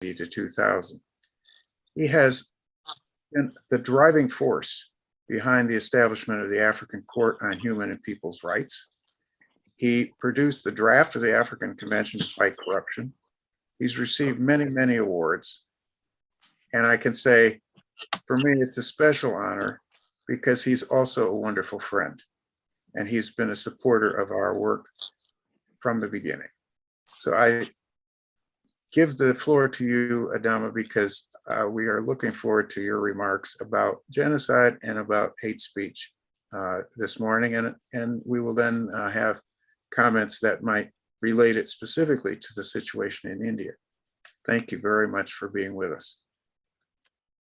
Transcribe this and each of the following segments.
to 2000. He has been the driving force behind the establishment of the African Court on Human and People's Rights. He produced the draft of the African Convention to Fight Corruption. He's received many, many awards. And I can say, for me, it's a special honor because he's also a wonderful friend. And he's been a supporter of our work from the beginning. So I give the floor to you, Adama, because we are looking forward to your remarks about genocide and about hate speech this morning. And we will then have comments that might relate it specifically to the situation in India. Thank you very much for being with us.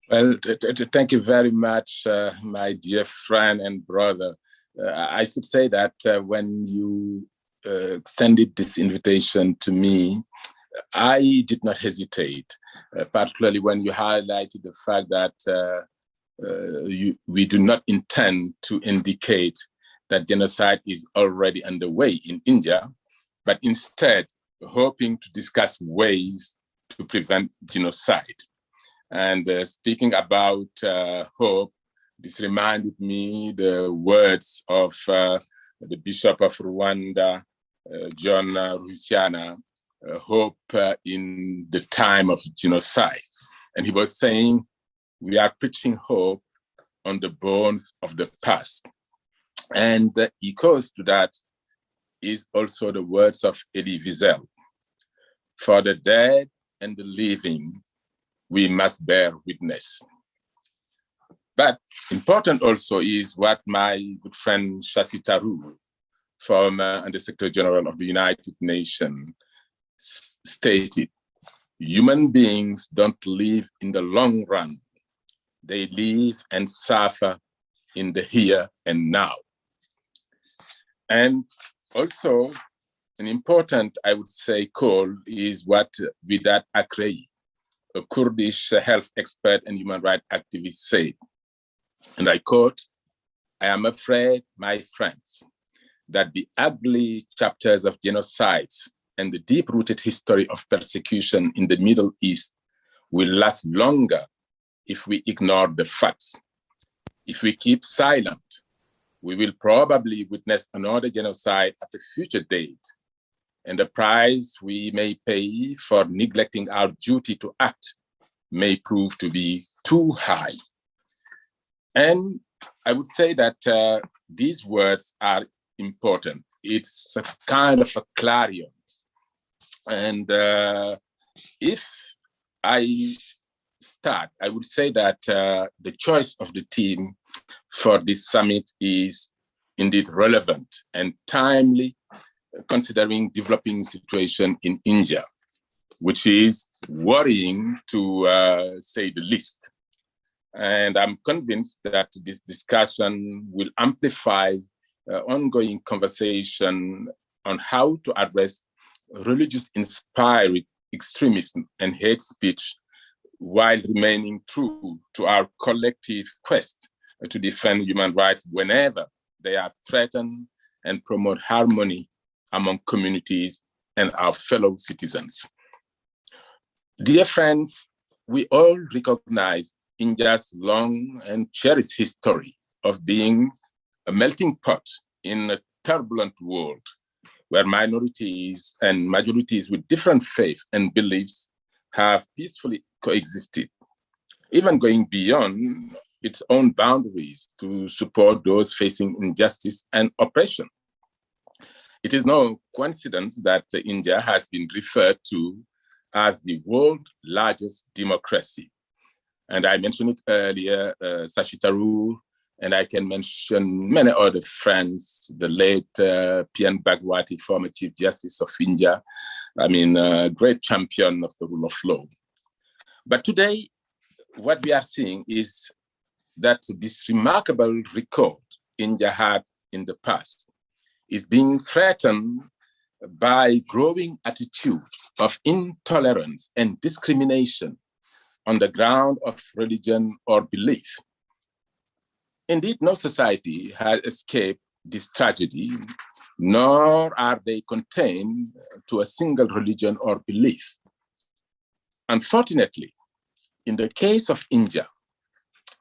Well, thank you very much, my dear friend and brother. I should say that when you extended this invitation to me, I did not hesitate, particularly when you highlighted the fact that we do not intend to indicate that genocide is already underway in India, but instead hoping to discuss ways to prevent genocide. And speaking about hope, this reminded me the words of the Bishop of Rwanda, John Rusiana, hope in the time of genocide. And he was saying, we are preaching hope on the bones of the past. And the echoes to that is also the words of Elie Wiesel. For the dead and the living, we must bear witness. But important also is what my good friend Shashi Tharoor, former Undersecretary General of the United Nations, stated. Human beings don't live in the long run. They live and suffer in the here and now. And also, an important, I would say, call is what Vedat Akrey, a Kurdish health expert and human rights activist, said. And I quote, I am afraid, my friends, that the ugly chapters of genocides and the deep-rooted history of persecution in the Middle East will last longer if we ignore the facts. If we keep silent, we will probably witness another genocide at a future date, and the price we may pay for neglecting our duty to act may prove to be too high. And I would say that these words are important. It's a kind of a clarion. And if I start, I would say that the choice of the theme for this summit is indeed relevant and timely, considering developing situation in India, which is worrying to say the least. And I'm convinced that this discussion will amplify ongoing conversation on how to address religious-inspired extremism and hate speech while remaining true to our collective quest to defend human rights whenever they are threatened and promote harmony among communities and our fellow citizens. Dear friends, we all recognize India's long and cherished history of being a melting pot in a turbulent world where minorities and majorities with different faiths and beliefs have peacefully coexisted, even going beyond its own boundaries to support those facing injustice and oppression. It is no coincidence that India has been referred to as the world's largest democracy. And I mentioned it earlier, Shashi Tharoor, and I can mention many other friends, the late P.N. Bhagwati, former Chief Justice of India, I mean, a great champion of the rule of law. But today, what we are seeing is that this remarkable record India had in the past is being threatened by growing attitude of intolerance and discrimination on the ground of religion or belief. Indeed, no society has escaped this tragedy, nor are they contained to a single religion or belief. Unfortunately, in the case of India,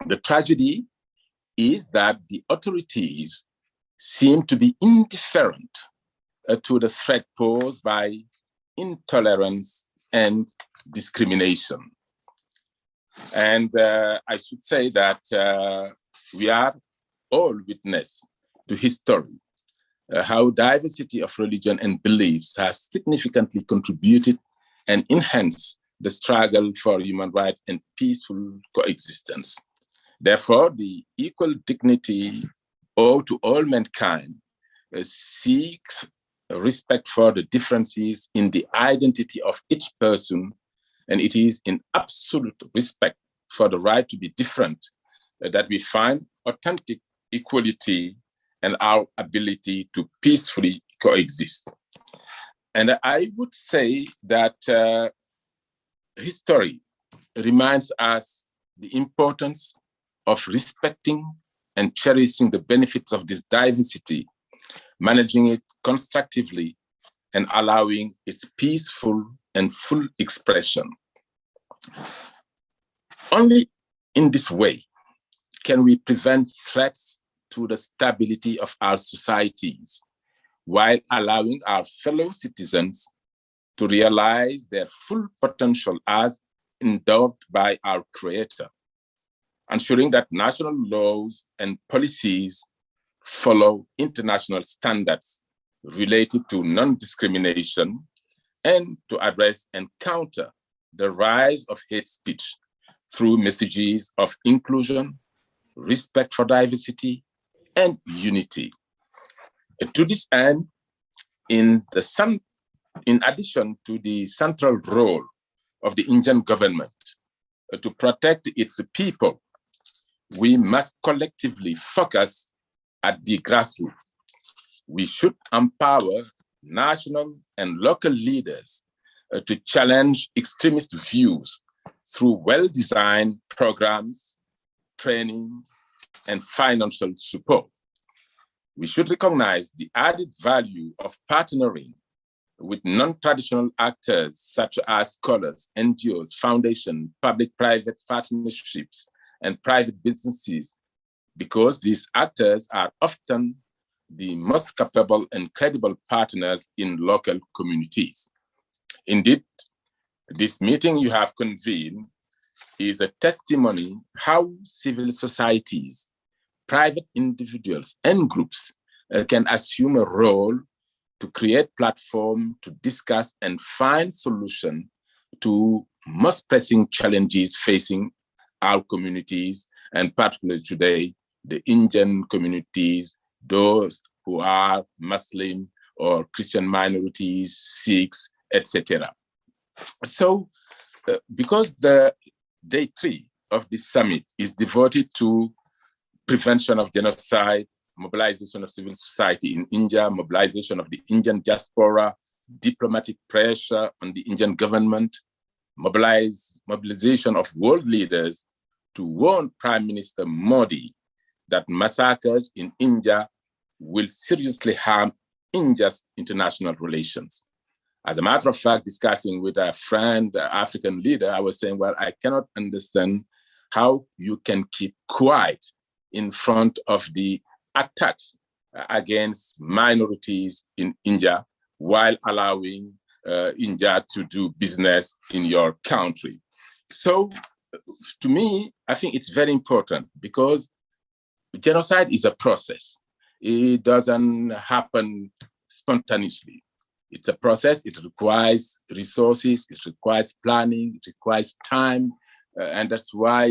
the tragedy is that the authorities seem to be indifferent to the threat posed by intolerance and discrimination. And I should say that we are all witness to history, how diversity of religion and beliefs has significantly contributed and enhanced the struggle for human rights and peaceful coexistence. Therefore, the equal dignity owed to all mankind seeks respect for the differences in the identity of each person, and it is in absolute respect for the right to be different that we find authentic equality and our ability to peacefully coexist. And I would say that history reminds us the importance of respecting and cherishing the benefits of this diversity, managing it constructively, and allowing its peaceful and full expression. Only in this way can we prevent threats to the stability of our societies while allowing our fellow citizens to realize their full potential as endowed by our Creator, ensuring that national laws and policies follow international standards related to non-discrimination and to address and counter the rise of hate speech through messages of inclusion, respect for diversity, and unity. To this end, in addition to the central role of the Indian government to protect its people, we must collectively focus at the grassroots. We should empower national and local leaders to challenge extremist views through well-designed programs, training, and financial support. We should recognize the added value of partnering with non-traditional actors such as scholars, NGOs, foundations, public-private partnerships, and private businesses, because these actors are often the most capable and credible partners in local communities. Indeed, this meeting you have convened is a testimony how civil societies, private individuals, and groups can assume a role to create platforms to discuss and find solutions to most pressing challenges facing our communities, and particularly today, the Indian communities, those who are Muslim or Christian minorities, Sikhs, etc. So, because the day 3 of this summit is devoted to prevention of genocide, mobilization of civil society in India, mobilization of the Indian diaspora, diplomatic pressure on the Indian government, mobilization of world leaders to warn Prime Minister Modi that massacres in India will seriously harm India's international relations. As a matter of fact, discussing with a friend, African leader, I was saying, well, I cannot understand how you can keep quiet in front of the attacks against minorities in India while allowing India to do business in your country. So to me, I think it's very important because genocide is a process. It doesn't happen spontaneously. It's a process. It requires resources. It requires planning. It requires time. And that's why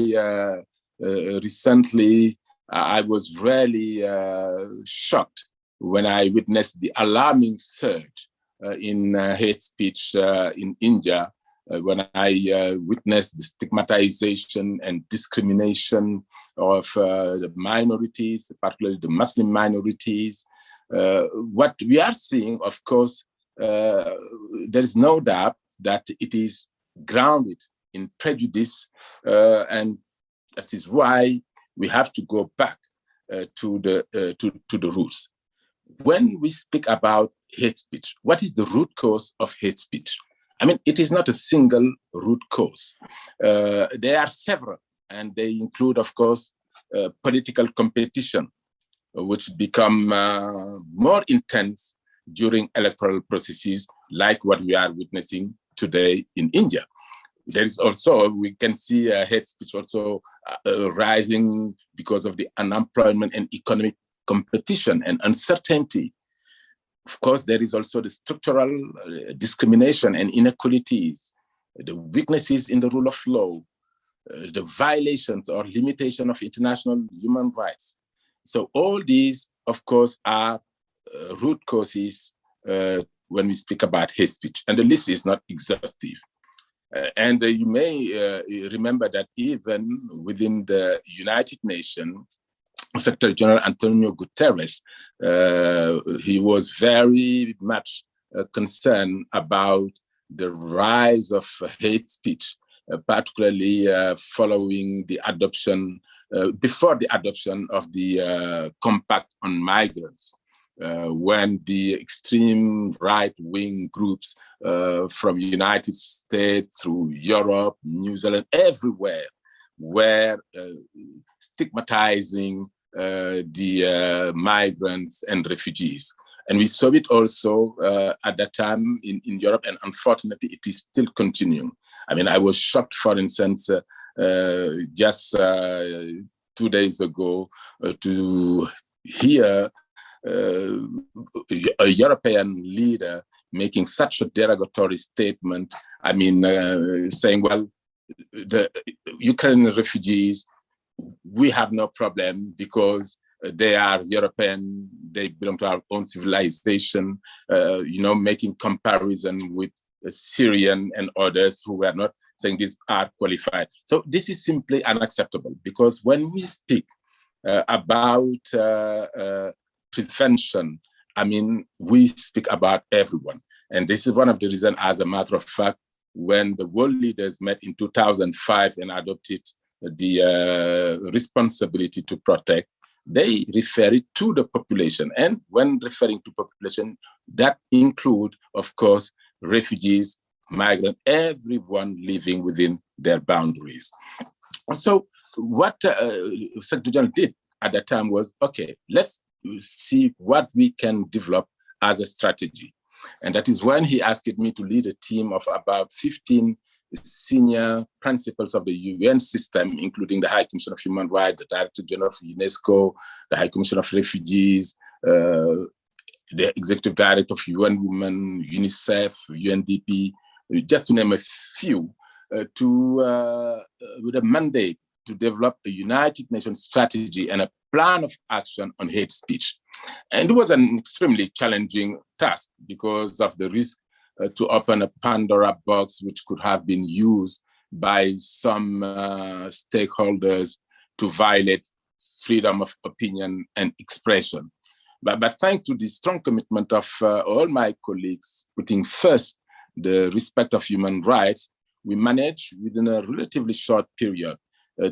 recently I was really shocked when I witnessed the alarming surge in hate speech in India, when I witnessed the stigmatization and discrimination of the minorities, particularly the Muslim minorities. What we are seeing, of course, there is no doubt that it is grounded in prejudice, and that is why we have to go back to the roots. When we speak about hate speech, what is the root cause of hate speech? I mean, it is not a single root cause. There are several, and they include, of course, political competition, which become more intense during electoral processes, like what we are witnessing today in India. There is also, we can see hate speech also rising because of the unemployment and economic competition and uncertainty. Of course, there is also the structural discrimination and inequalities, the weaknesses in the rule of law, the violations or limitation of international human rights. So all these, of course, are root causes when we speak about hate speech, and the list is not exhaustive. And you may remember that even within the United Nations, Secretary General Antonio Guterres, he was very much concerned about the rise of hate speech, particularly following the adoption, before the adoption of the Compact on Migrants, when the extreme right-wing groups from the United States through Europe, New Zealand, everywhere, were stigmatizing the migrants and refugees. And we saw it also at that time in Europe, and unfortunately, it is still continuing. I mean, I was shocked, for instance, just 2 days ago to hear a European leader making such a derogatory statement. I mean, saying, well, the Ukrainian refugees, we have no problem because they are European, they belong to our own civilization, making comparison with Syrian and others who were not, saying these are qualified. So this is simply unacceptable, because when we speak about prevention, I mean, we speak about everyone. And this is one of the reasons, as a matter of fact, when the world leaders met in 2005 and adopted the responsibility to protect, they refer it to the population. And when referring to population, that include, of course, refugees, migrants, everyone living within their boundaries. So what Secretary General did at that time was, okay, let's see what we can develop as a strategy. And that is when he asked me to lead a team of about 15 senior principals of the UN system, including the High Commission of Human Rights, the Director General of UNESCO, the High Commission of Refugees, the Executive Director of UN Women, UNICEF, UNDP, just to name a few, with a mandate to develop a United Nations strategy and a plan of action on hate speech. And it was an extremely challenging task because of the risk to open a Pandora box, which could have been used by some stakeholders to violate freedom of opinion and expression. But thanks to the strong commitment of all my colleagues, putting first the respect of human rights, we managed within a relatively short period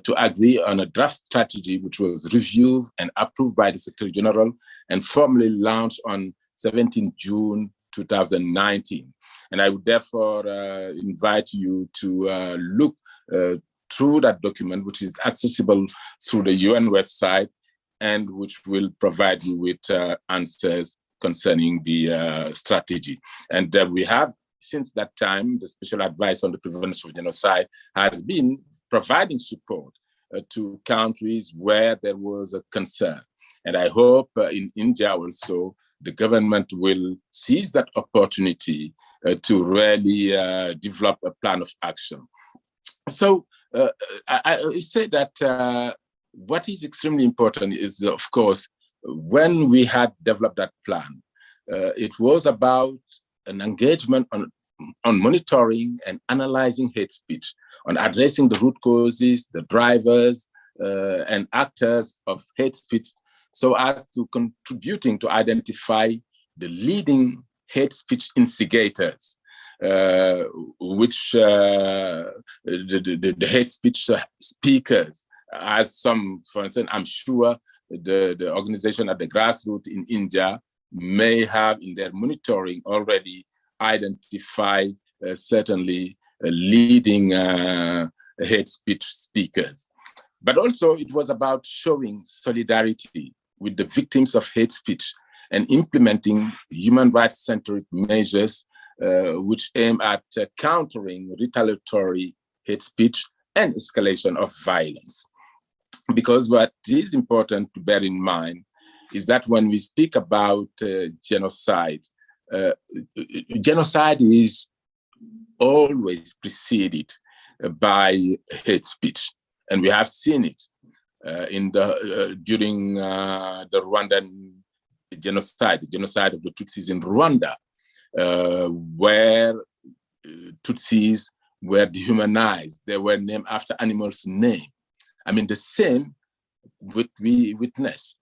to agree on a draft strategy, which was reviewed and approved by the Secretary General and formally launched on 17 June 2019. And I would therefore invite you to look through that document, which is accessible through the UN website and which will provide you with answers concerning the strategy. And we have, since that time, the Special Advisor on the Prevention of Genocide has been providing support to countries where there was a concern. And I hope in India also, the government will seize that opportunity to really develop a plan of action. So I say that what is extremely important is, of course, when we had developed that plan, it was about an engagement on monitoring and analyzing hate speech, on addressing the root causes, the drivers, and actors of hate speech, so as to contributing to identify the leading hate speech instigators, which the hate speech speakers, as some, for instance, I'm sure the organization at the grassroots in India may have in their monitoring already identified certainly leading hate speech speakers. But also it was about showing solidarity with the victims of hate speech and implementing human rights-centered measures which aim at countering retaliatory hate speech and escalation of violence. Because what is important to bear in mind is that when we speak about genocide, genocide is always preceded by hate speech. And we have seen it during the Rwandan genocide, the genocide of the Tutsis in Rwanda, where Tutsis were dehumanized. They were named after animals' names. I mean, the same we witnessed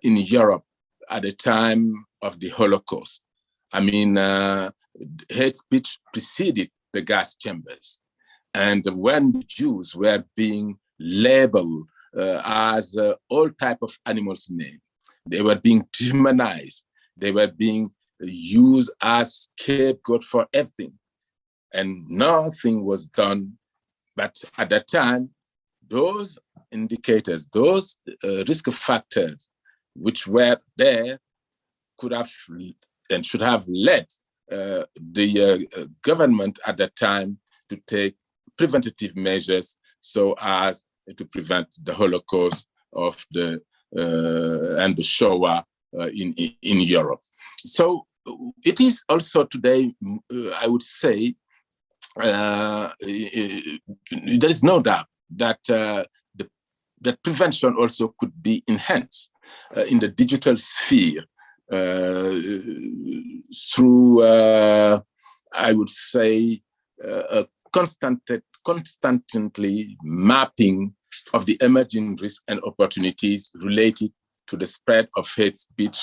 in Europe at the time of the Holocaust. I mean, hate speech preceded the gas chambers. And when the Jews were being labeled as all type of animals' names, they were being demonized. They were being used as scapegoat for everything. And nothing was done. But at that time, those indicators, those risk factors which were there could have and should have led the government at that time to take preventative measures so as to prevent the Holocaust of and the Shoah in Europe. So it is also today, I would say, there is no doubt that that prevention also could be enhanced in the digital sphere through, I would say, a constantly mapping of the emerging risks and opportunities related to the spread of hate speech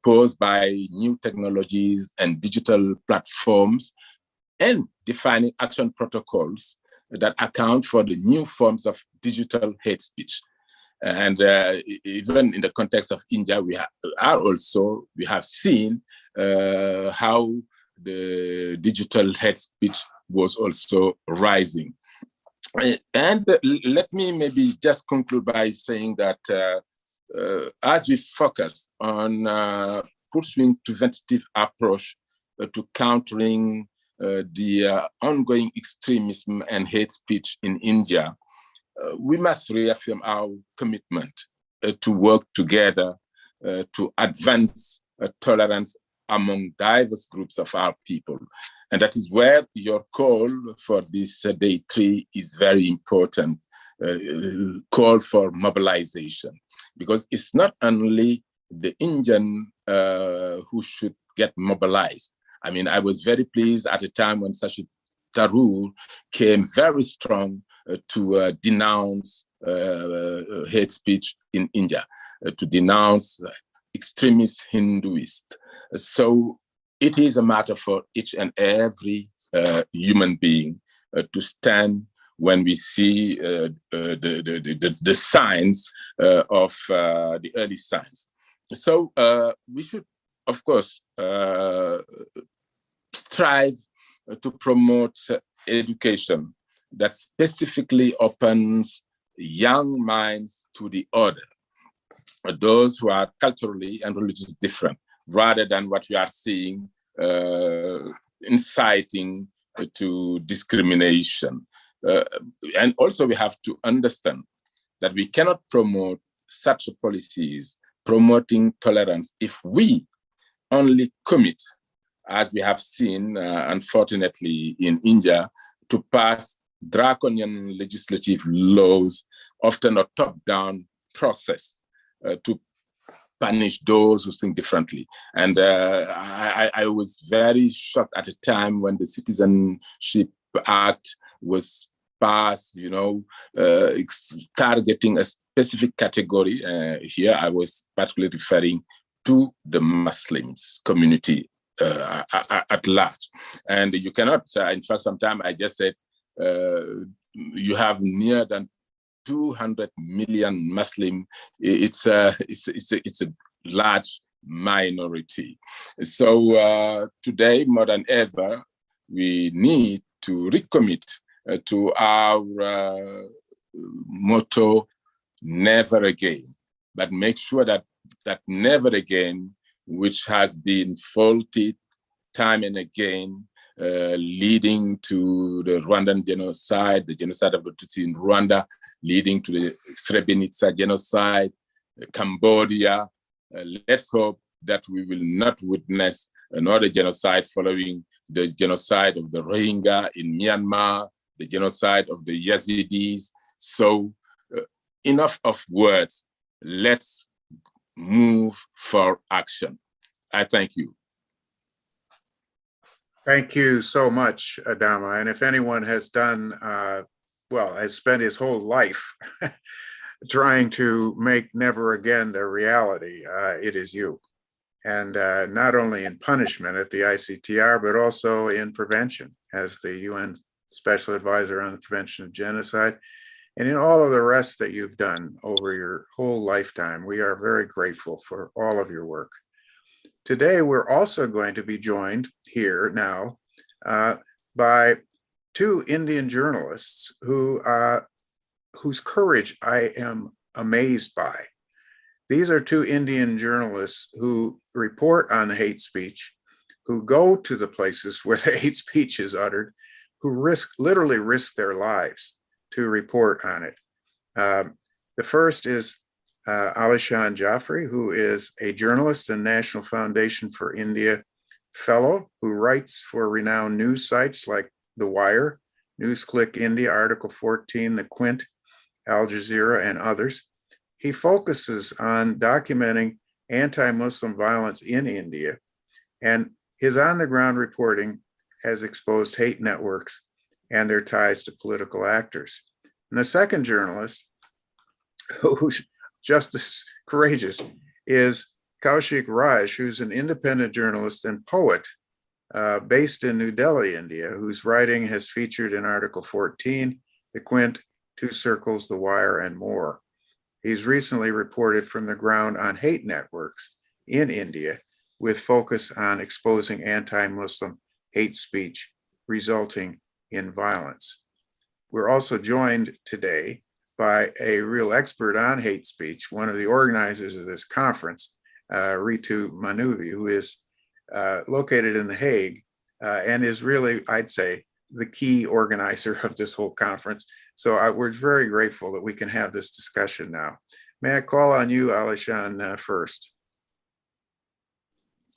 posed by new technologies and digital platforms, and defining action protocols that account for the new forms of digital hate speech. And even in the context of India, we have seen how the digital hate speech was also rising. And let me maybe just conclude by saying that as we focus on pursuing preventative approach to countering the ongoing extremism and hate speech in India, we must reaffirm our commitment to work together to advance tolerance among diverse groups of our people. And that is where your call for this day 3 is very important, call for mobilization. Because it's not only the Indian who should get mobilized. I mean, I was very pleased at a time when Shashi Tharoor came very strong to denounce hate speech in India, to denounce extremist Hinduists. So it is a matter for each and every human being to stand when we see the signs of the early signs. So we should, of course, strive to promote education that specifically opens young minds to the other, those who are culturally and religiously different, rather than what we are seeing inciting to discrimination. And also we have to understand that we cannot promote such policies promoting tolerance if we only commit, as we have seen, unfortunately, in India, to pass draconian legislative laws, often a top-down process, to punish those who think differently. And I was very shocked at the time when the Citizenship Act was passed, targeting a specific category. Here I was particularly referring to the Muslims community at large. And you cannot, in fact, sometimes I just said, you have near than 200 million Muslim. It's a large minority. So today, more than ever, we need to recommit to our motto, never again, but make sure that that never again, which has been faulted time and again, leading to the Rwandan genocide, the genocide of the Tutsi in Rwanda, leading to the Srebrenica genocide, Cambodia. Let's hope that we will not witness another genocide following the genocide of the Rohingya in Myanmar, the genocide of the Yazidis. So enough of words. Let's move for action. I thank you. Thank you so much, Adama. And if anyone has done, has spent his whole life trying to make never again a reality, it is you. And not only in punishment at the ICTR, but also in prevention as the UN Special Advisor on the Prevention of Genocide, and in all of the rest that you've done over your whole lifetime. We are very grateful for all of your work. Today, we're also going to be joined here now by two Indian journalists whose courage I am amazed by. These are two Indian journalists who report on hate speech, who go to the places where the hate speech is uttered, who literally risk their lives to report on it. The first is Alishan Jaffrey, who is a journalist and National Foundation for India fellow who writes for renowned news sites like The Wire, NewsClick India, Article 14, The Quint, Al Jazeera, and others. He focuses on documenting anti-Muslim violence in India, and his on-the-ground reporting has exposed hate networks and their ties to political actors. And the second journalist, who's just as courageous, is Kaushik Raj, who's an independent journalist and poet based in New Delhi, India, whose writing has featured in Article 14, The Quint, Two Circles, The Wire, and more. He's recently reported from the ground on hate networks in India with focus on exposing anti-Muslim hate speech resulting in violence. We're also joined today by a real expert on hate speech, one of the organizers of this conference, Ritu Manuvi, who is located in The Hague and is really, I'd say, the key organizer of this whole conference. So we're very grateful that we can have this discussion now. May I call on you, Alishan, first?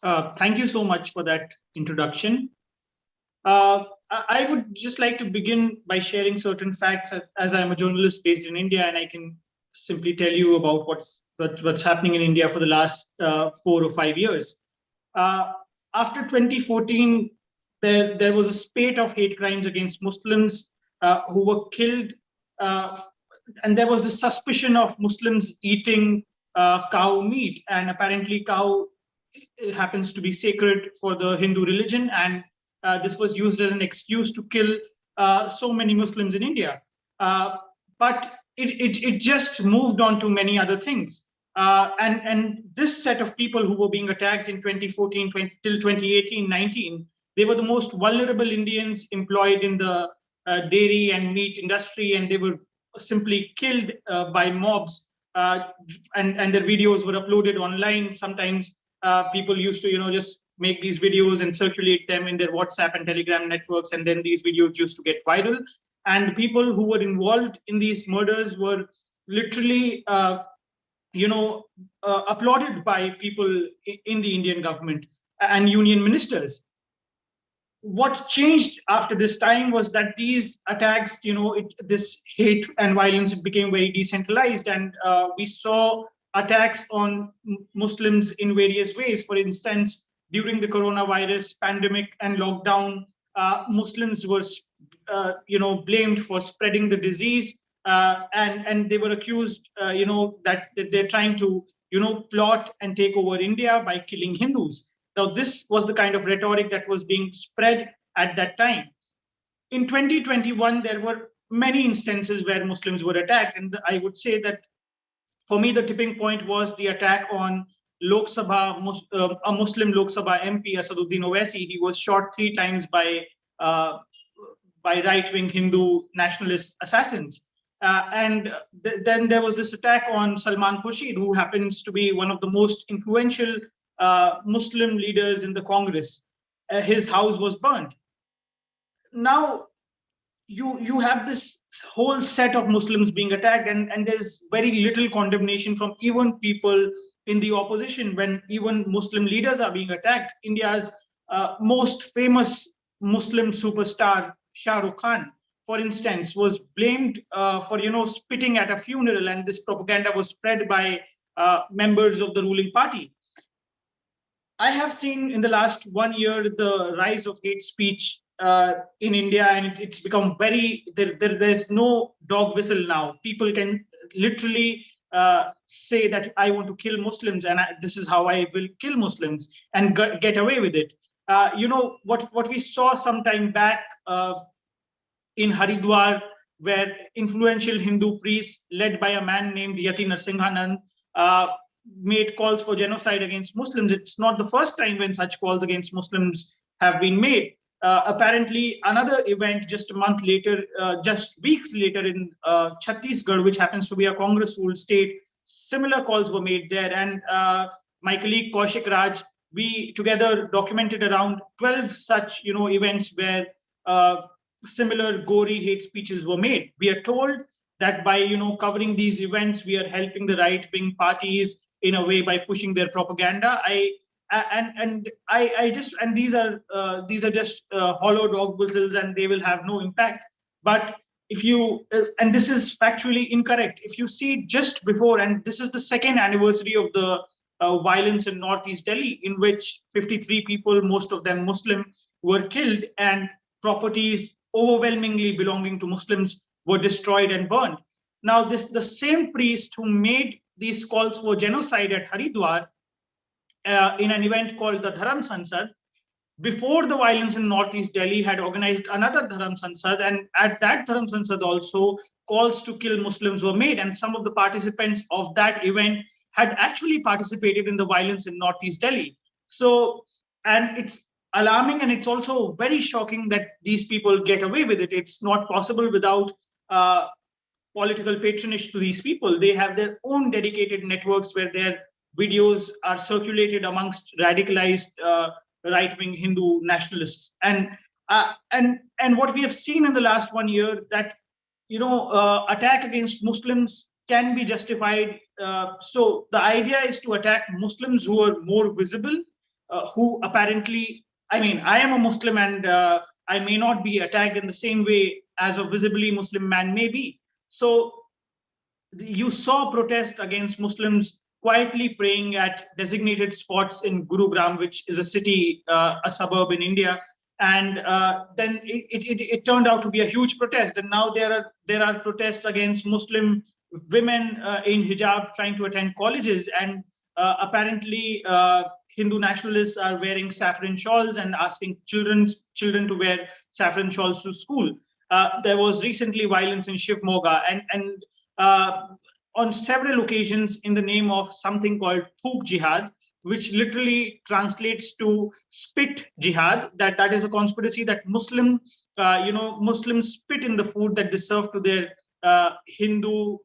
Thank you so much for that introduction. I would just like to begin by sharing certain facts, as I'm a journalist based in India, and I can simply tell you about what's happening in India for the last 4 or 5 years. After 2014, there was a spate of hate crimes against Muslims who were killed, and there was the suspicion of Muslims eating cow meat, and apparently cow happens to be sacred for the Hindu religion, and this was used as an excuse to kill so many Muslims in India. But it just moved on to many other things. And this set of people who were being attacked in 2014 till 2018-19, they were the most vulnerable Indians employed in the dairy and meat industry, and they were simply killed by mobs, and their videos were uploaded online. Sometimes people used to, just make these videos and circulate them in their WhatsApp and Telegram networks, and then these videos used to get viral. And the people who were involved in these murders were literally, applauded by people in the Indian government and union ministers. What changed after this time was that these attacks, this hate and violence, it became very decentralized, and we saw attacks on Muslims in various ways. For instance, during the coronavirus pandemic and lockdown, Muslims were, blamed for spreading the disease, and they were accused, that they're trying to, plot and take over India by killing Hindus. Now, this was the kind of rhetoric that was being spread at that time. In 2021, there were many instances where Muslims were attacked, and I would say that for me, the tipping point was the attack on Lok Sabha, a Muslim Lok Sabha MP, Asaduddin Owaisi. He was shot 3 times by by right-wing Hindu nationalist assassins. Then there was this attack on Salman Khurshid, who happens to be one of the most influential Muslim leaders in the Congress. His house was burned. Now, you have this whole set of Muslims being attacked, and there's very little condemnation from even people in the opposition when even Muslim leaders are being attacked. India's most famous Muslim superstar, Shah Rukh Khan, for instance, was blamed for spitting at a funeral, and this propaganda was spread by members of the ruling party. I have seen in the last 1 year the rise of hate speech in India, and it's become there's no dog whistle now. People can literally say that I want to kill Muslims, and this is how I will kill Muslims, and get away with it. What we saw some time back in Haridwar, where influential Hindu priests led by a man named Yati Narsinghanand made calls for genocide against Muslims. It's not the first time when such calls against Muslims have been made. Apparently, another event just a month later, just weeks later in Chhattisgarh, which happens to be a Congress-ruled state, similar calls were made there. And my colleague Kaushik Raj, we together documented around 12 such events where similar gory hate speeches were made. We are told that by covering these events, we are helping the right-wing parties in a way by pushing their propaganda. These are just hollow dog whistles, and they will have no impact. But if you and this is factually incorrect, if you see just before, and this is the second anniversary of the violence in Northeast Delhi, in which 53 people, most of them Muslim, were killed, and properties overwhelmingly belonging to Muslims were destroyed and burned. Now, the same priest who made these calls for genocide at Haridwar in an event called the Dharam Sansad, before the violence in Northeast Delhi, had organized another Dharam Sansad, and at that Dharam Sansad also calls to kill Muslims were made, and some of the participants of that event had actually participated in the violence in Northeast Delhi. So, and it's alarming, and it's also very shocking that these people get away with it. It's not possible without political patronage to these people. They have their own dedicated networks where their videos are circulated amongst radicalized right-wing Hindu nationalists. And what we have seen in the last 1 year, that attack against Muslims can be justified. So the idea is to attack Muslims who are more visible, who apparently, I am a Muslim, and I may not be attacked in the same way as a visibly Muslim man may be. So you saw protests against Muslims quietly praying at designated spots in Gurugram, which is a city, a suburb in India. And then it turned out to be a huge protest. And now there are protests against Muslim women in hijab trying to attend colleges. And apparently Hindu nationalists are wearing saffron shawls and asking children to wear saffron shawls to school. There was recently violence in Shiv Moga, and on several occasions in the name of something called Thoop Jihad, which literally translates to spit jihad. That is a conspiracy that Muslims spit in the food that they serve to their Hindu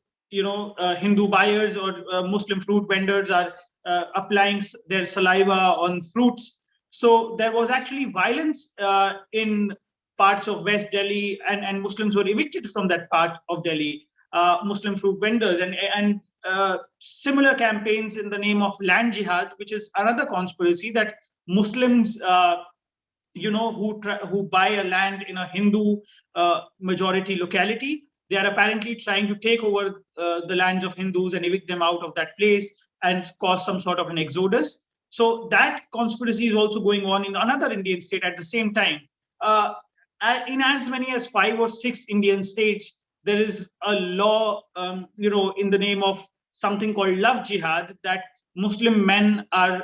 buyers, or Muslim fruit vendors are applying their saliva on fruits. So there was actually violence in parts of West Delhi, and Muslims were evicted from that part of Delhi, Muslim fruit vendors, and similar campaigns in the name of land jihad, which is another conspiracy that Muslims who buy a land in a Hindu majority locality, they are apparently trying to take over the lands of Hindus and evict them out of that place and cause some sort of an exodus. So that conspiracy is also going on in another Indian state at the same time. In as many as 5 or 6 Indian states, there is a law, in the name of something called love jihad, that Muslim men are,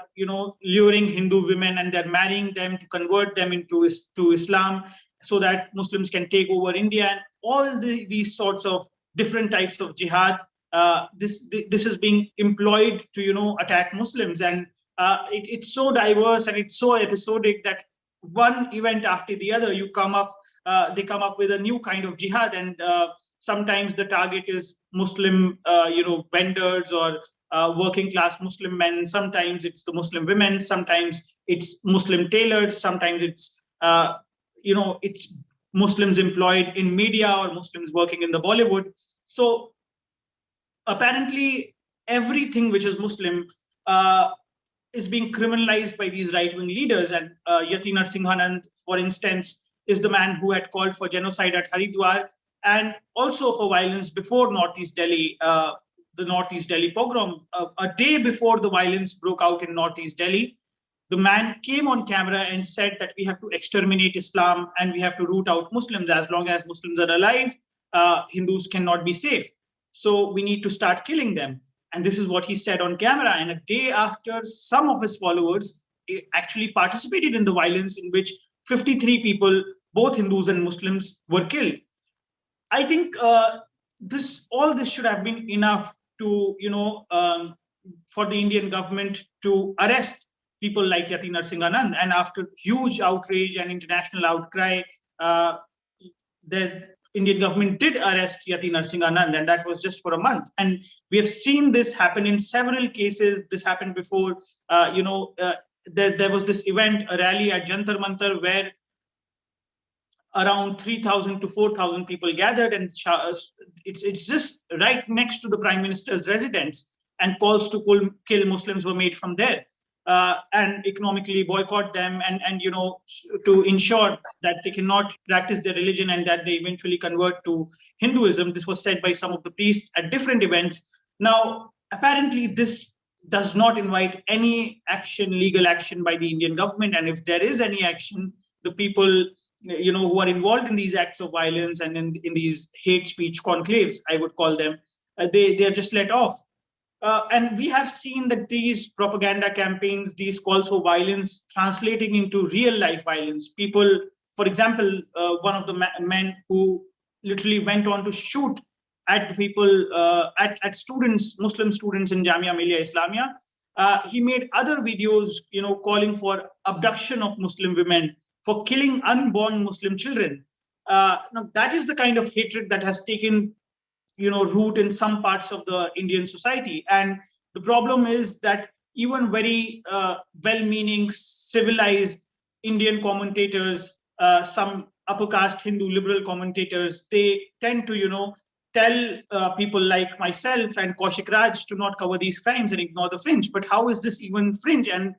luring Hindu women, and they're marrying them to convert them to Islam, so that Muslims can take over India. And all these sorts of different types of jihad, this is being employed to, attack Muslims. And it's so diverse and it's so episodic that one event after the other, they come up with a new kind of jihad, and sometimes the target is Muslim, vendors or working class Muslim men. Sometimes it's the Muslim women. Sometimes it's Muslim tailors. Sometimes it's it's Muslims employed in media or Muslims working in the Bollywood. So apparently, everything which is Muslim is being criminalized by these right-wing leaders. And Yati Narasimhanand, for instance, is the man who had called for genocide at Haridwar and also for violence before Northeast Delhi, the Northeast Delhi pogrom. A day before the violence broke out in Northeast Delhi, the man came on camera and said that we have to exterminate Islam and we have to root out Muslims. As long as Muslims are alive, Hindus cannot be safe. So we need to start killing them. And this is what he said on camera. And a day after, some of his followers actually participated in the violence in which 53 people, both Hindus and Muslims, were killed. I think all this should have been enough to, for the Indian government to arrest people like Yati Narasimhanand. And after huge outrage and international outcry, the Indian government did arrest Yati Narasimhanand, and that was just for a month. And we have seen this happen in several cases. This happened before. There was this event, a rally at Jantar Mantar, where around 3,000 to 4,000 people gathered, and it's just right next to the Prime Minister's residence, and calls to kill Muslims were made from there. And economically boycott them, and to ensure that they cannot practice their religion and that they eventually convert to Hinduism. This was said by some of the priests at different events. Now, apparently, this does not invite any action, legal action by the Indian government. And if there is any action, the people who are involved in these acts of violence and in these hate speech conclaves, I would call them, they are just let off. And we have seen that these propaganda campaigns, these calls for violence, translating into real life violence. People, for example, one of the men who literally went on to shoot at the people, at students, Muslim students in Jamia Millia Islamia. He made other videos, calling for abduction of Muslim women, for killing unborn Muslim children. Now, that is the kind of hatred that has taken root in some parts of the Indian society. And the problem is that even very well-meaning, civilized Indian commentators, some upper caste Hindu liberal commentators, they tend to, tell people like myself and Kaushik Raj to not cover these crimes and ignore the fringe. But how is this even fringe? And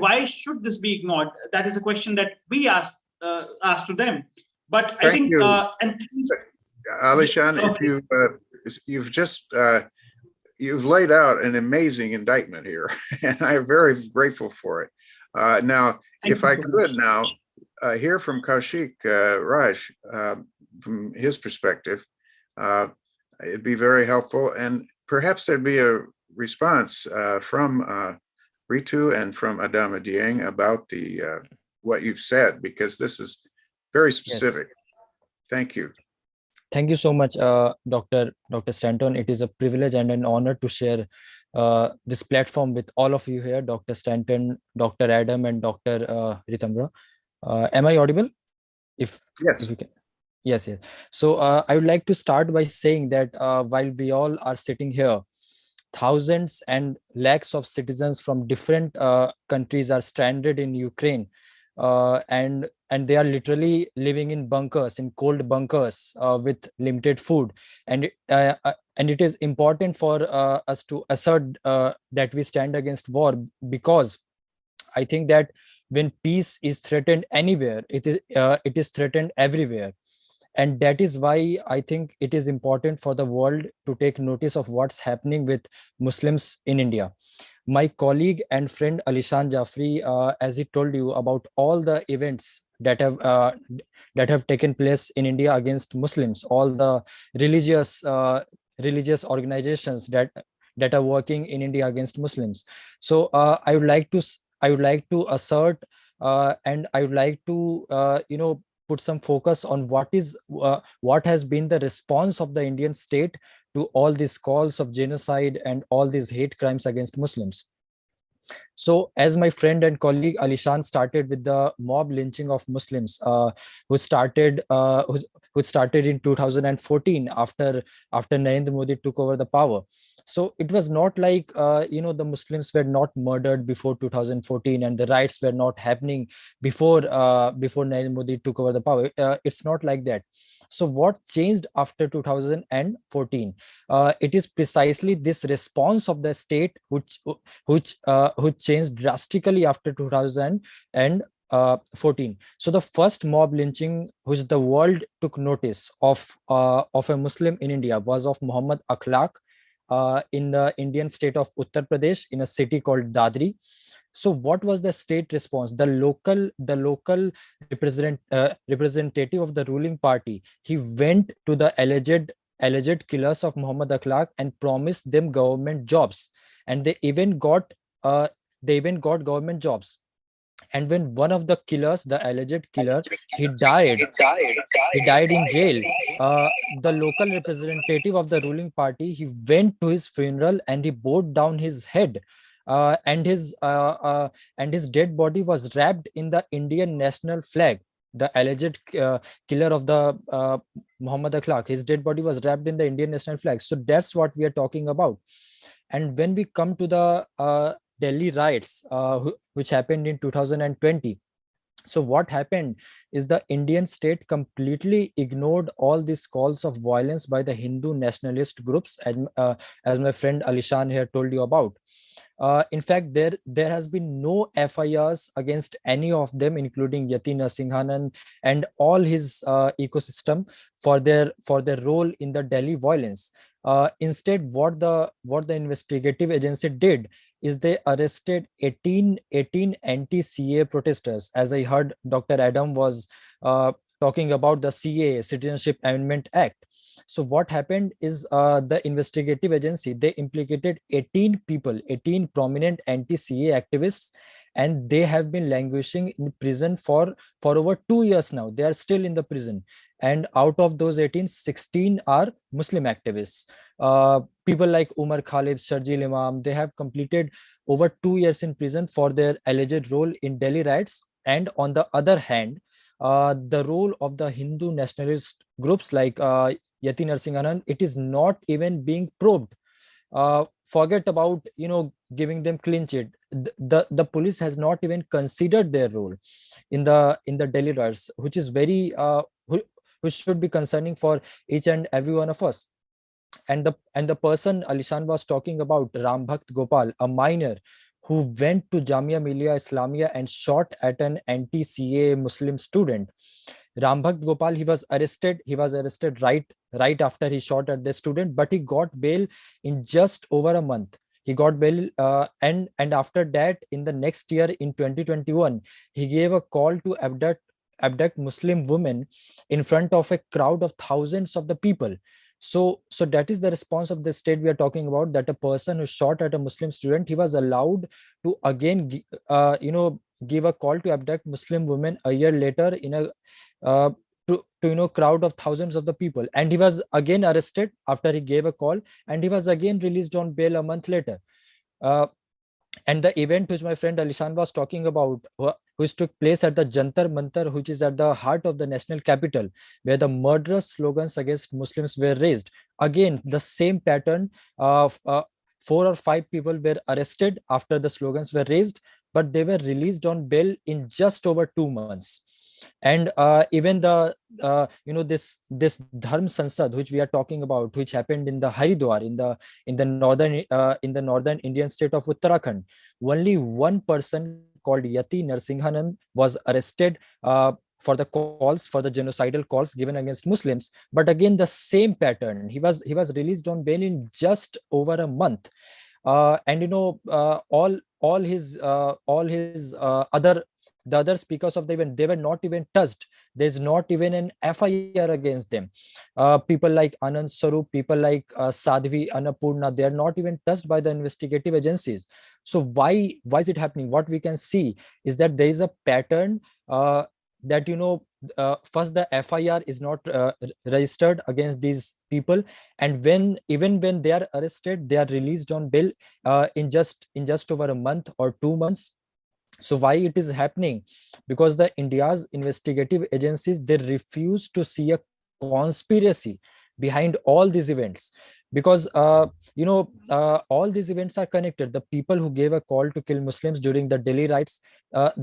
why should this be ignored? That is a question that we asked to them. But I think, Alishan, if you've laid out an amazing indictment here, and I'm very grateful for it. Now, if I could now hear from Kaushik Raj from his perspective, it'd be very helpful, and perhaps there'd be a response from Ritu and from Adama Dieng about what you've said, because this is very specific. Yes. Thank you. Thank you so much, Dr. Stanton. It is a privilege and an honor to share this platform with all of you here, Dr. Stanton, Dr. Adam, and Dr. Ritambra. Am I audible? Yes. If you can. Yes. So I would like to start by saying that while we all are sitting here, thousands and lakhs of citizens from different countries are stranded in Ukraine, and they are literally living in bunkers, in cold bunkers with limited food. And it is important for us to assert that we stand against war, because I think that when peace is threatened anywhere, it is threatened everywhere. And that is why I think it is important for the world to take notice of what's happening with Muslims in India. My colleague and friend Alishan Jafri, as he told you about all the events that have taken place in India against Muslims, all the religious organizations that are working in India against Muslims. So I would like to assert and I would like to put some focus on what has been the response of the Indian state to all these calls of genocide and all these hate crimes against Muslims. So, as my friend and colleague Alishan started with the mob lynching of Muslims, who started in 2014 after Narendra Modi took over the power. So it was not like the Muslims were not murdered before 2014 and the riots were not happening before Narendra Modi took over the power. It's not like that. So what changed after 2014? It is precisely this response of the state which changed drastically after 2014. So the first mob lynching which the world took notice of a Muslim in India was of Muhammad Akhlaq in the Indian state of Uttar Pradesh in a city called Dadri. So what was the state response? The local representative of the ruling party, he went to the alleged killers of Muhammad Akhlaq and promised them government jobs, and uh, they even got government jobs. And when one of the killers, the alleged killer, he died in jail, the local representative of the ruling party, he went to his funeral and he bowed down his head, and his dead body was wrapped in the Indian national flag. The alleged killer of the Muhammad Akhlaq, his dead body was wrapped in the Indian national flag. So that's what we are talking about. And when we come to the Delhi riots, which happened in 2020, so what happened is the Indian state completely ignored all these calls of violence by the Hindu nationalist groups, as my friend Alishan here told you about. In fact, there has been no FIRs against any of them, including Yati Narsinghanan and all his ecosystem for their role in the Delhi violence. Instead, what the investigative agency did is they arrested 18 anti-CA protesters. As I heard Dr. Adam was talking about the CA, Citizenship Amendment Act. So what happened is the investigative agency, they implicated 18 people, 18 prominent anti-CA activists, and they have been languishing in prison for over 2 years now. They are still in the prison. And out of those 18, 16 are Muslim activists. People like Umar Khalid, Sharjil Imam, they have completed over 2 years in prison for their alleged role in Delhi riots. And on the other hand, the role of the Hindu nationalist groups like Yati Narsinghanan, it is not even being probed. Forget about giving them clean chit. The police has not even considered their role in the Delhi riots, which is very which should be concerning for each and every one of us. And the person Alishan was talking about, Ram Bhakt Gopal, a minor who went to Jamia Millia Islamia and shot at an anti-CA Muslim student. Ram Bhakt Gopal, he was arrested. He was arrested right after he shot at the student, but he got bail in just over a month. He got bail, and after that, in the next year, in 2021, he gave a call to abduct Muslim women in front of a crowd of thousands of the people. So that is the response of the state we are talking about, that a person who shot at a Muslim student, he was allowed to again give a call to abduct Muslim women a year later in a crowd of thousands of the people, and he was again arrested after he gave a call, and he was again released on bail a month later. And the event which my friend Alishan was talking about, which took place at the Jantar Mantar, which is at the heart of the national capital, where the murderous slogans against Muslims were raised. Again, the same pattern of 4 or 5 people were arrested after the slogans were raised, but they were released on bail in just over 2 months. And even the this Dharm Sansad, which we are talking about, which happened in the Haridwar, in the northern Indian state of Uttarakhand, only one person called Yati Narsinghanan was arrested for the genocidal calls given against Muslims. But again, the same pattern. He was released on bail in just over a month. And all his other speakers of the event, they were not even touched. There's not even an FIR against them. People like Anand Sarup, people like Sadhvi, Annapurna, they are not even touched by the investigative agencies. So why is it happening? What we can see is that there is a pattern that first the FIR is not registered against these people, and even when they are arrested, they are released on bail in just over a month or 2 months. So why it is happening? Because the India's investigative agencies, they refuse to see a conspiracy behind all these events, because all these events are connected. The people who gave a call to kill Muslims during the Delhi riots,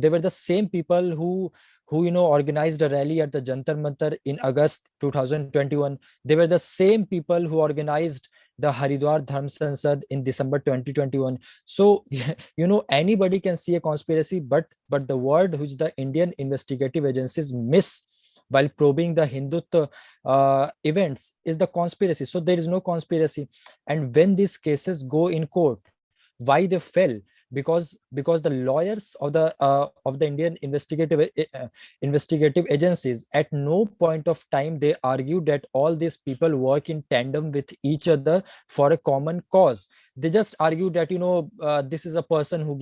they were the same people who organized a rally at the Jantar Mantar in August 2021. They were the same people who organized the Haridwar Dharm Sansad in December 2021. So anybody can see a conspiracy, but the word which the Indian investigative agencies miss while probing the Hindutva events is the conspiracy. So there is no conspiracy. And when these cases go in court, why they fell? Because the lawyers of the Indian investigative agencies, at no point of time they argue that all these people work in tandem with each other for a common cause. They just argue that this is a person who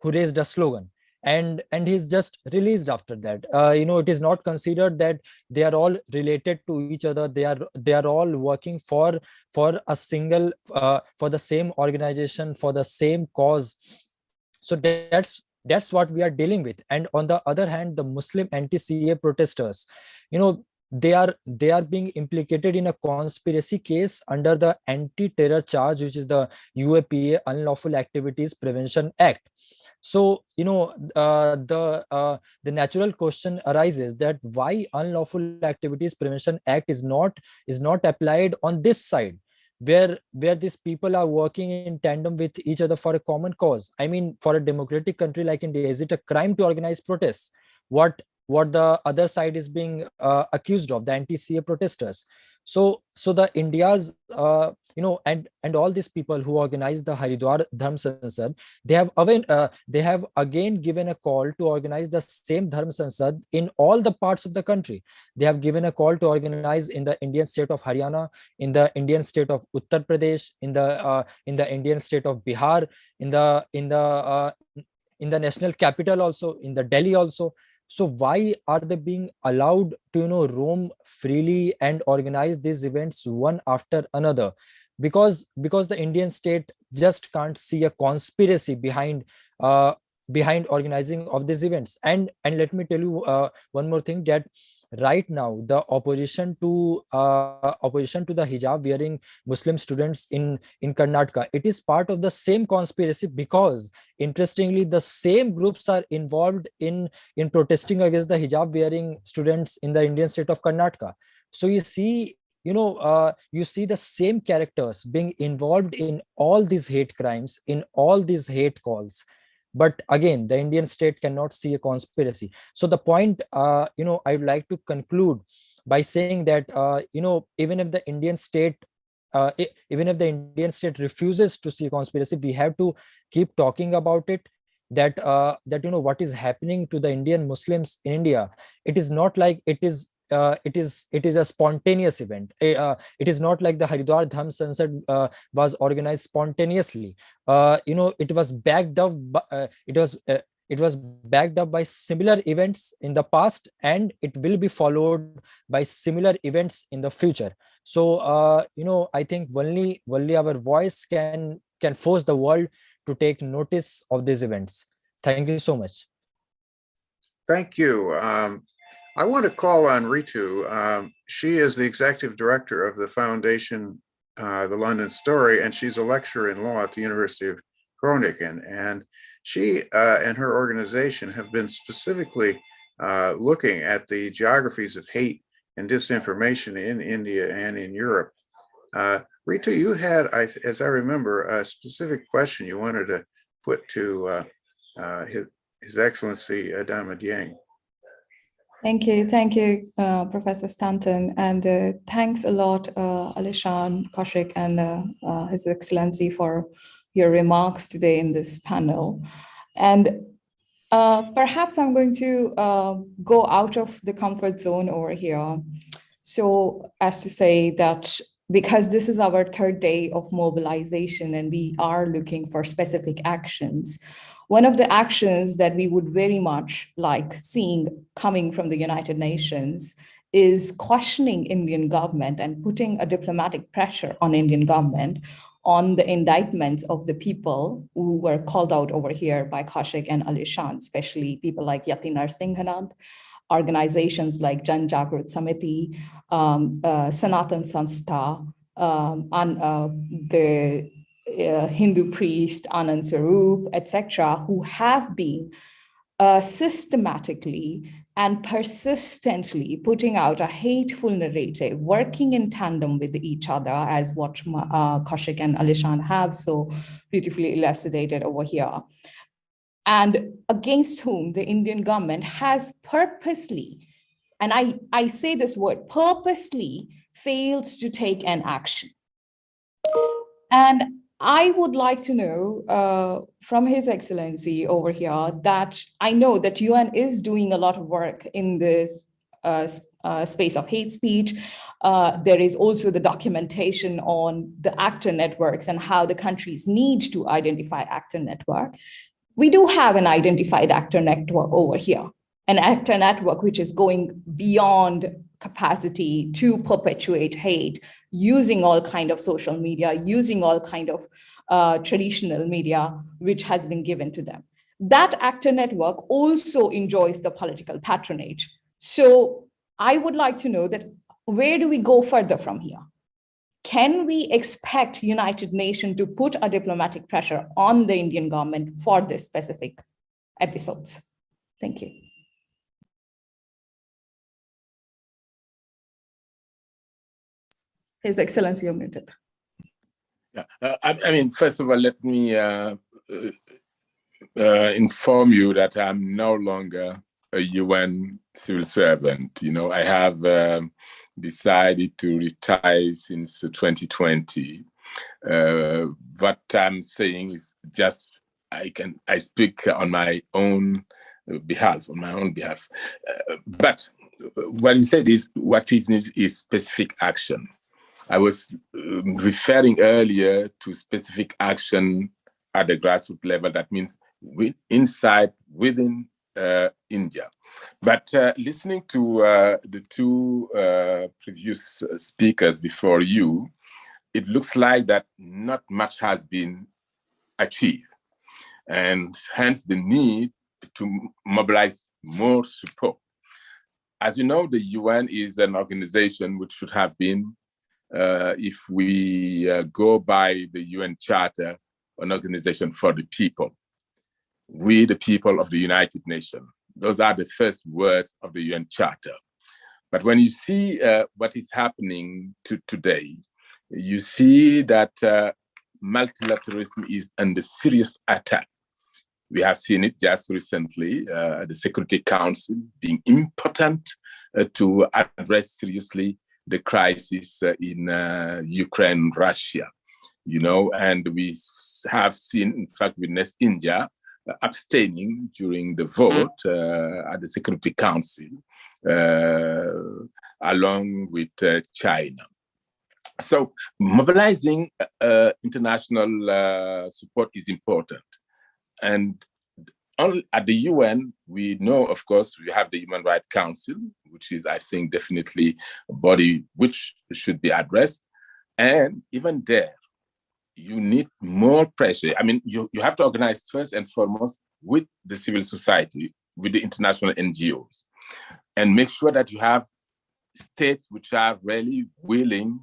raised a slogan, and he's just released after that. It is not considered that they are all related to each other. They are all working for a single for the same organization, for the same cause. So that's what we are dealing with. And on the other hand, the Muslim anti-CA protesters, they are being implicated in a conspiracy case under the anti-terror charge, which is the UAPA, Unlawful Activities Prevention Act. So the natural question arises that why Unlawful Activities Prevention Act is not applied on this side, where these people are working in tandem with each other for a common cause. I mean, for a democratic country like India, is it a crime to organize protests? What the other side is being accused of, the anti-CA protesters. So the India's and all these people who organized the Haridwar Dharm Sansad, they have again given a call to organize the same Dharm Sansad in all the parts of the country. They have given a call to organize in the Indian state of Haryana, in the Indian state of Uttar Pradesh, in the Indian state of Bihar, in the national capital also, in the Delhi also. So why are they being allowed to roam freely and organize these events one after another? Because the Indian state just can't see a conspiracy behind organizing of these events. And let me tell you one more thing, that right now the opposition to the hijab wearing Muslim students in Karnataka, it is part of the same conspiracy, because interestingly the same groups are involved in protesting against the hijab wearing students in the Indian state of Karnataka. So you see the same characters being involved in all these hate crimes, in all these hate calls. But again, the Indian state cannot see a conspiracy. So the point, I would like to conclude by saying that, even if the Indian state refuses to see a conspiracy, we have to keep talking about it. That what is happening to the Indian Muslims in India, it is not like it is a spontaneous event. It is not like the Haridwar Dharm Sansad was organized spontaneously. It was backed up. It was backed up by similar events in the past, and it will be followed by similar events in the future. So I think only our voice can force the world to take notice of these events. Thank you so much. Thank you. I want to call on Ritu. She is the executive director of the foundation, The London Story, and she's a lecturer in law at the University of Groningen. And she and her organization have been specifically looking at the geographies of hate and disinformation in India and in Europe. Ritu, you had, as I remember, a specific question you wanted to put to His Excellency Adama Dieng. Thank you, Professor Stanton, and thanks a lot, Alishan, Kaushik, and His Excellency for your remarks today in this panel. And perhaps I'm going to go out of the comfort zone over here. So as to say that, because this is our third day of mobilization and we are looking for specific actions, one of the actions that we would very much like seeing coming from the United Nations is questioning Indian government and putting a diplomatic pressure on Indian government on the indictments of the people who were called out over here by Kaushik and Alishan, especially people like Yati Narsinghanand, organizations like Jan Jagrut Samiti, Sanatan Sanstha, and the Hindu priest Anand Sarup, etc., who have been systematically and persistently putting out a hateful narrative, working in tandem with each other, as what Kaushik and Alishan have so beautifully elucidated over here, and against whom the Indian government has purposely, and I say this word, purposely failed to take an action. And I would like to know from His Excellency over here that I know that UN is doing a lot of work in this space of hate speech. There is also the documentation on the actor networks and how the countries need to identify actor network. We do have an identified actor network over here, an actor network which is going beyond capacity to perpetuate hate, using all kind of social media, using all kind of traditional media, which has been given to them. That actor network also enjoys the political patronage. So I would like to know that where do we go further from here? Can we expect United Nations to put a diplomatic pressure on the Indian government for this specific episodes? Thank you. His Excellency, you're muted. Yeah, I mean, first of all, let me inform you that I'm no longer a UN civil servant. You know, I have decided to retire since 2020. What I'm saying is just I speak on my own behalf, but what you said is what is needed is specific action. I was referring earlier to specific action at the grassroots level. That means within India. But listening to the two previous speakers before you, it looks like that not much has been achieved, and hence the need to mobilize more support. As you know, the UN is an organization which should have been, if we go by the UN Charter, an organization for the people. We, the people of the United Nations. Those are the first words of the UN Charter. But when you see what is happening today, you see that multilateralism is under serious attack. We have seen it just recently, the Security Council being impotent to address seriously the crisis in Ukraine, Russia, you know, and we have seen, in fact, witnessed India abstaining during the vote at the Security Council, along with China. So mobilizing international support is important. And at the UN, we know, of course, we have the Human Rights Council, which is, I think, definitely a body which should be addressed. And even there, you need more pressure. I mean, you have to organize first and foremost with the civil society, with the international NGOs, and make sure that you have states which are really willing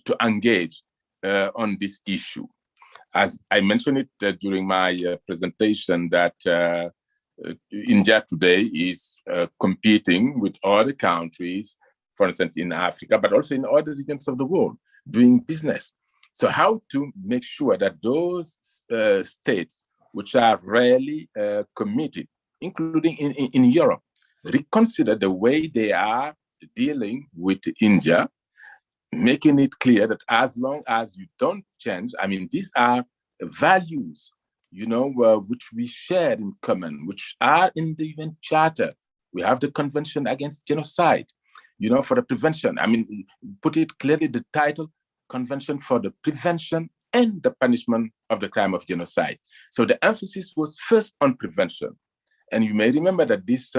to engage on this issue. As I mentioned it during my presentation, that India today is competing with other countries, for instance, in Africa, but also in other regions of the world, doing business. So how to make sure that those states which are really committed, including in Europe, reconsider the way they are dealing with India, making it clear that as long as you don't change, I mean, these are values, you know, which we share in common, which are in the UN Charter. We have the Convention Against Genocide, you know, for the prevention. I mean, put it clearly, the title, Convention for the Prevention and the Punishment of the Crime of Genocide. So the emphasis was first on prevention. And you may remember that this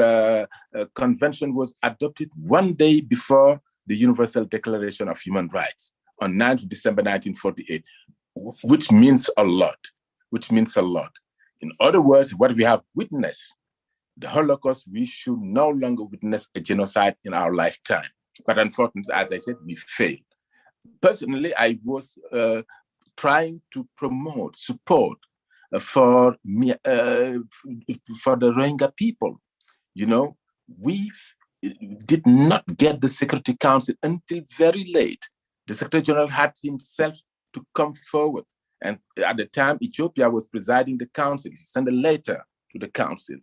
convention was adopted one day before the Universal Declaration of Human Rights on 9th December 1948, which means a lot, In other words, what we have witnessed, the Holocaust, we should no longer witness a genocide in our lifetime. But unfortunately, as I said, we failed. Personally, I was trying to promote support for the Rohingya people. You know, we did not get the Security Council until very late. The Secretary General had himself to come forward. And at the time, Ethiopia was presiding the council. He sent a letter to the council.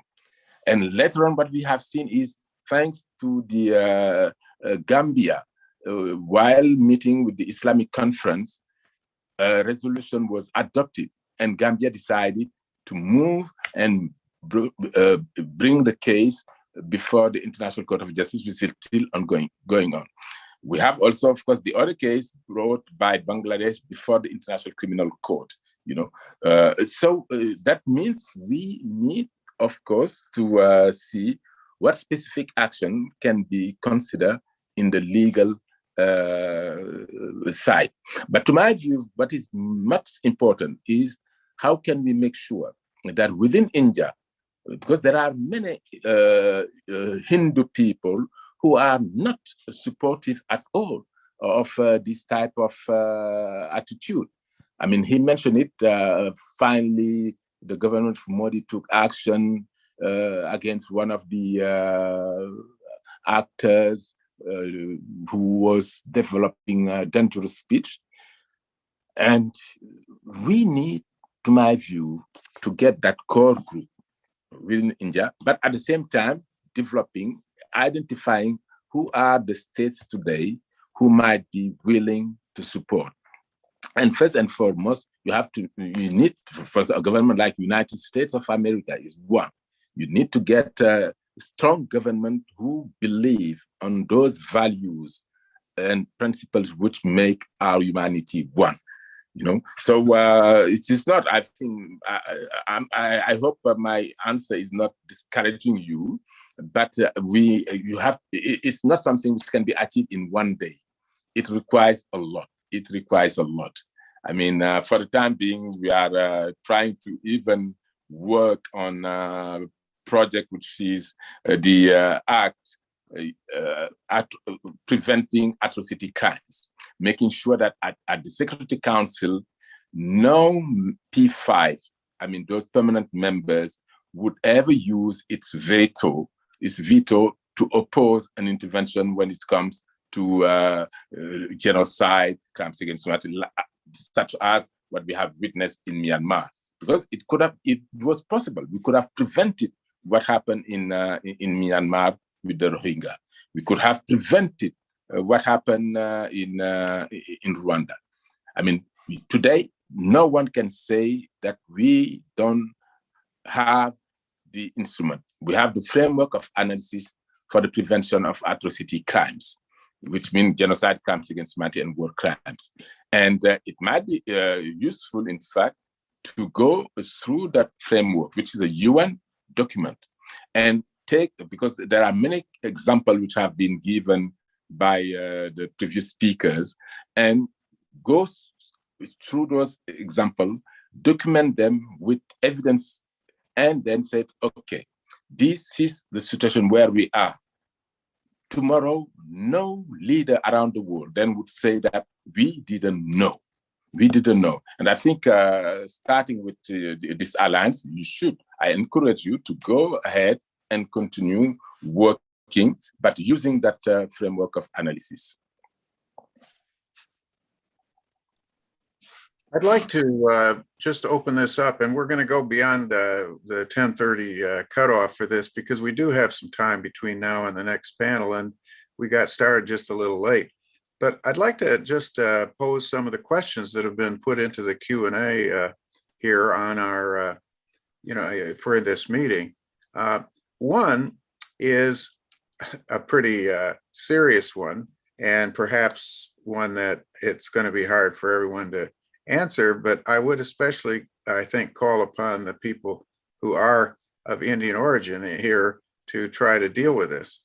And later on, what we have seen is, thanks to the Gambia, while meeting with the Islamic Conference, a resolution was adopted, and Gambia decided to move and bring the case before the International Court of Justice, which is still going on. We have also, of course, the other case brought by Bangladesh before the International Criminal Court. You know, so that means we need, of course, to see what specific action can be considered in the legal side. But to my view, what is much important is how can we make sure that within India, because there are many Hindu people who are not supportive at all of this type of attitude. I mean, he mentioned it, finally, the government of Modi took action against one of the actors who was developing dangerous speech. And we need, to my view, to get that core group within India, but at the same time, identifying who are the states today who might be willing to support. And first and foremost, you need, for a government like United States of America is one. You need to get a strong government who believe on those values and principles which make our humanity one. You know, so it is not. I think I hope my answer is not discouraging you, but it's not something which can be achieved in one day. It requires a lot. I mean, for the time being, we are trying to even work on a project which is the act at preventing atrocity crimes, making sure that at the Security Council, no P5, I mean, those permanent members would ever use its veto to oppose an intervention when it comes to genocide, crimes against humanity, such as what we have witnessed in Myanmar. Because it was possible. We could have prevented what happened in Myanmar with the Rohingya. We could have prevented what happened in Rwanda. I mean, today, no one can say that we don't have the instrument. We have the framework of analysis for the prevention of atrocity crimes, which means genocide, crimes against humanity, and war crimes. And it might be useful, in fact, to go through that framework, which is a UN document, and because there are many examples which have been given by the previous speakers, and go through those examples, document them with evidence, and then say, okay, this is the situation where we are. Tomorrow, no leader around the world then would say that we didn't know. And I think starting with this alliance, I encourage you to go ahead and continue working, but using that framework of analysis. I'd like to just open this up, and we're going to go beyond the 10:30 cutoff for this, because we do have some time between now and the next panel, and we got started just a little late. But I'd like to just pose some of the questions that have been put into the Q&A here on our, for this meeting. One is a pretty serious one, and perhaps one that it's going to be hard for everyone to answer, but I would especially, I think, call upon the people who are of Indian origin here to try to deal with this.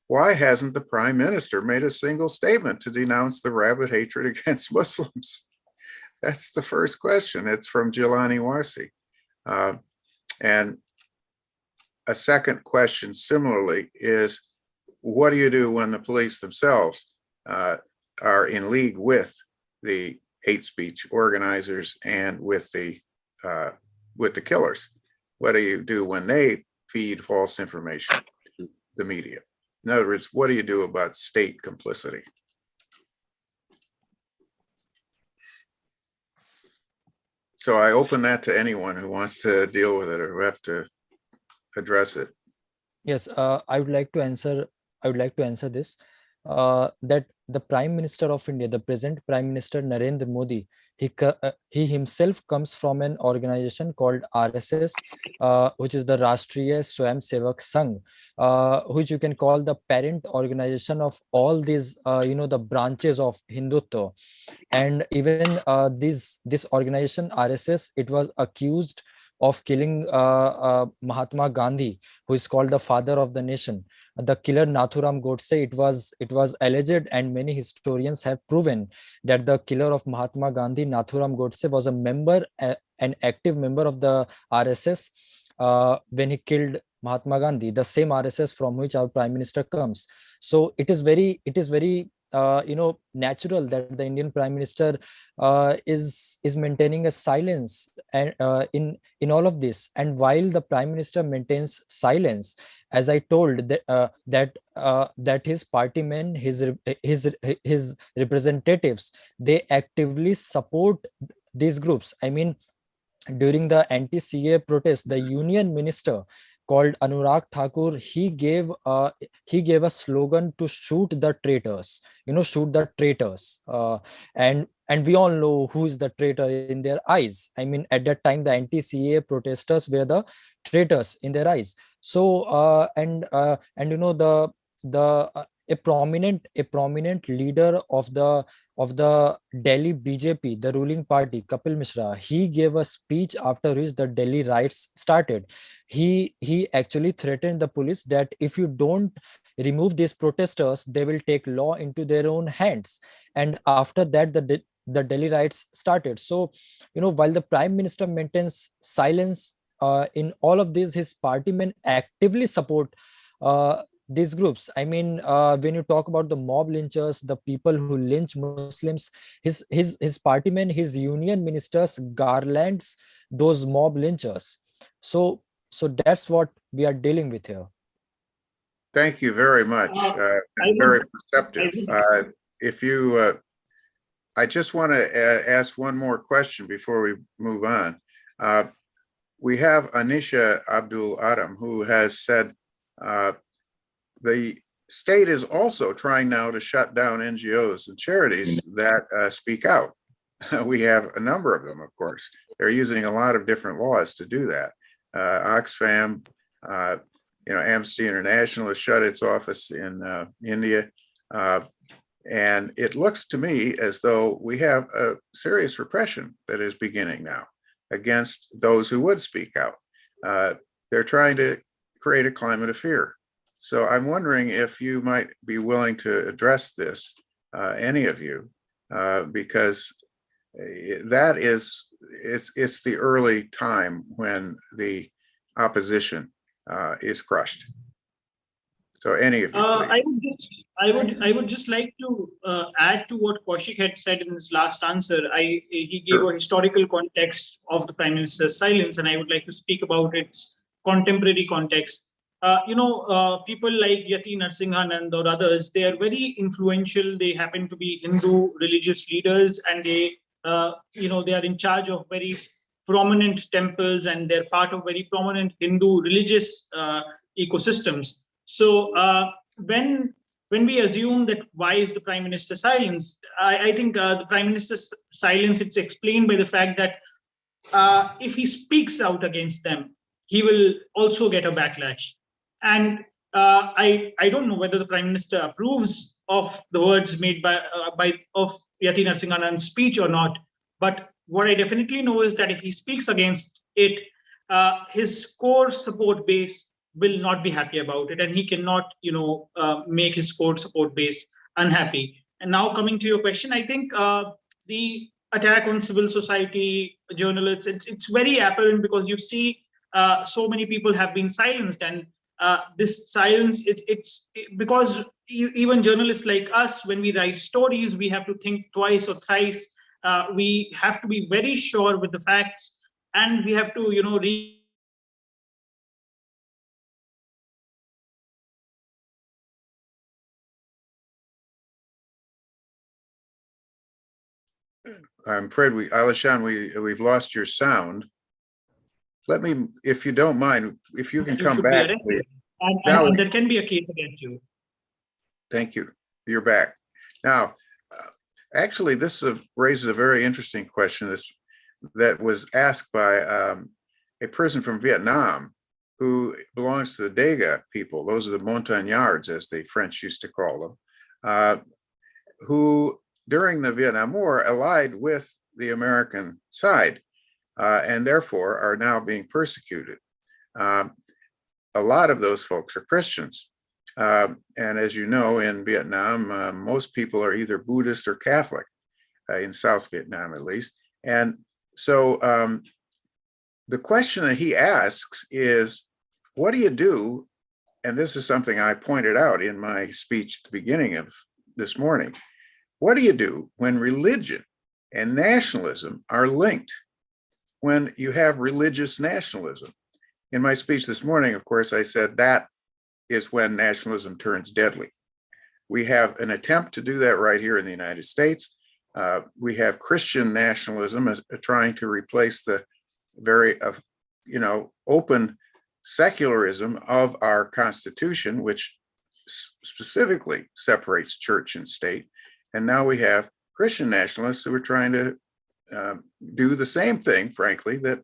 Why hasn't the prime minister made a single statement to denounce the rabid hatred against Muslims? That's the first question. It's from Jilani Warsi. And a second question similarly is, what do you do when the police themselves are in league with the hate speech organizers and with the killers? What do you do when they feed false information to the media? In other words, what do you do about state complicity? So I open that to anyone who wants to deal with it or who have to address it. Yes, I would like to answer. I would like to answer this. That the Prime Minister of India, the present Prime Minister Narendra Modi, he himself comes from an organization called RSS, which is the Rashtriya Swayam Sevak Sangh, which you can call the parent organization of all these, the branches of Hindutva. And even this organization RSS, it was accused of killing Mahatma Gandhi, who is called the father of the nation. The killer Nathuram Godse, it was alleged, and many historians have proven that the killer of Mahatma Gandhi, Nathuram Godse, was a member, an active member of the RSS when he killed Mahatma Gandhi, the same RSS from which our Prime Minister comes. So it is very natural that the Indian Prime Minister is maintaining a silence and in all of this. And while the Prime Minister maintains silence, as I told, that his party men, his representatives, they actively support these groups. I mean, during the anti-CA protest, the union minister called Anurag Thakur, he gave a slogan to shoot the traitors, shoot the traitors. And we all know who is the traitor in their eyes. I mean, at that time, the anti-CA protesters were the traitors in their eyes. So a prominent leader of the Delhi BJP, the ruling party, Kapil Mishra, he gave a speech after which the Delhi riots started. He actually threatened the police that if you don't remove these protesters, they will take law into their own hands. And after that, the Delhi riots started. So, while the Prime Minister maintains silence in all of this, his party men actively support these groups. I mean, when you talk about the mob lynchers, the people who lynch Muslims, his party men, his union ministers garlands those mob lynchers. So that's what we are dealing with here. Thank you very much. Very perceptive. I just want to ask one more question before we move on. We have Anisha Abdul Adam, who has said the state is also trying now to shut down NGOs and charities that speak out. We have a number of them, of course. They're using a lot of different laws to do that. Oxfam, Amnesty International has shut its office in India. And it looks to me as though we have a serious repression that is beginning now against those who would speak out. They're trying to create a climate of fear. So I'm wondering if you might be willing to address this, any of you, because it's the early time when the opposition is crushed. So any of you, I would just like to add to what Kaushik had said in his last answer. He gave a historical context of the Prime Minister's silence, and I would like to speak about its contemporary context. People like Yati Narasimhan or others, they are very influential. They happen to be Hindu religious leaders, and they are in charge of very prominent temples, and they're part of very prominent Hindu religious ecosystems. So when we assume that why is the Prime Minister silenced, I think the Prime Minister's silence, it's explained by the fact that if he speaks out against them, he will also get a backlash. And I don't know whether the Prime Minister approves of the words made of Yati Narasimhan's speech or not. But what I definitely know is that if he speaks against it, his core support base will not be happy about it, and he cannot, make his core support base unhappy. And now coming to your question, I think the attack on civil society journalists, it's very apparent because you see so many people have been silenced, and this silence, because even journalists like us, when we write stories, we have to think twice or thrice. We have to be very sure with the facts, and we have to, read. I'm afraid Alishan, we've lost your sound. Let me, if you don't mind, if you can come should be back. arrested. Please. And there can be a case against you. Thank you. You're back. Now, actually, this raises a very interesting question that was asked by a person from Vietnam who belongs to the Daga people. Those are the Montagnards, as the French used to call them, who during the Vietnam War allied with the American side and therefore are now being persecuted. A lot of those folks are Christians. And as you know, in Vietnam, most people are either Buddhist or Catholic, in South Vietnam at least. And so the question that he asks is, what do you do? And this is something I pointed out in my speech at the beginning of this morning. What do you do when religion and nationalism are linked? When you have religious nationalism? In my speech this morning, of course, I said that is when nationalism turns deadly. We have an attempt to do that right here in the United States. We have Christian nationalism as trying to replace the very, open secularism of our Constitution, which specifically separates church and state. And now we have Christian nationalists who are trying to do the same thing, frankly, that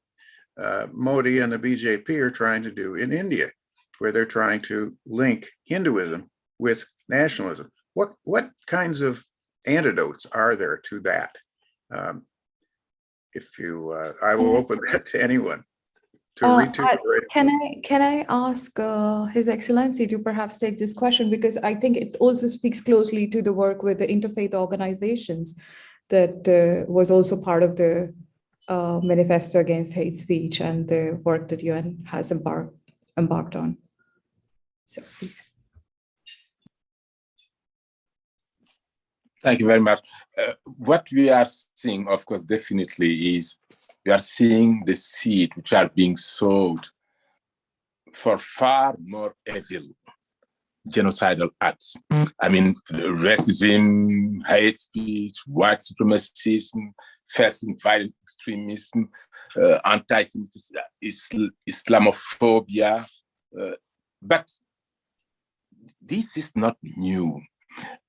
Modi and the BJP are trying to do in India, where they're trying to link Hinduism with nationalism. What kinds of antidotes are there to that? I will open that to anyone to read to. Can I ask His Excellency to perhaps take this question, because I think it also speaks closely to the work with the interfaith organizations that was also part of the Manifesto Against Hate Speech and the work that UN has embarked on. So please. Thank you very much. What we are seeing, of course, definitely is we are seeing the seed which are being sowed for far more evil genocidal acts. I mean, racism, hate speech, white supremacism, fascism, violent extremism, anti-Semitism, Islamophobia. But this is not new.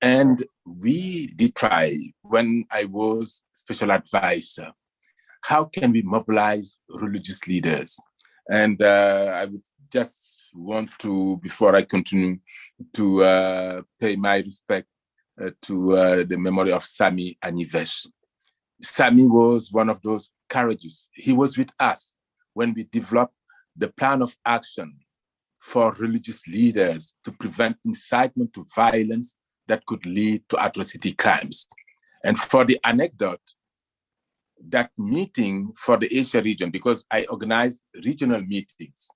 And we did try, when I was special advisor, how can we mobilize religious leaders? And I would just want to, before I continue, to pay my respect to the memory of Sami Anivesh. Sami was one of those courageous. He was with us when we developed the plan of action for religious leaders to prevent incitement to violence that could lead to atrocity crimes. And for the anecdote, that meeting for the Asia region, because I organized regional meetings.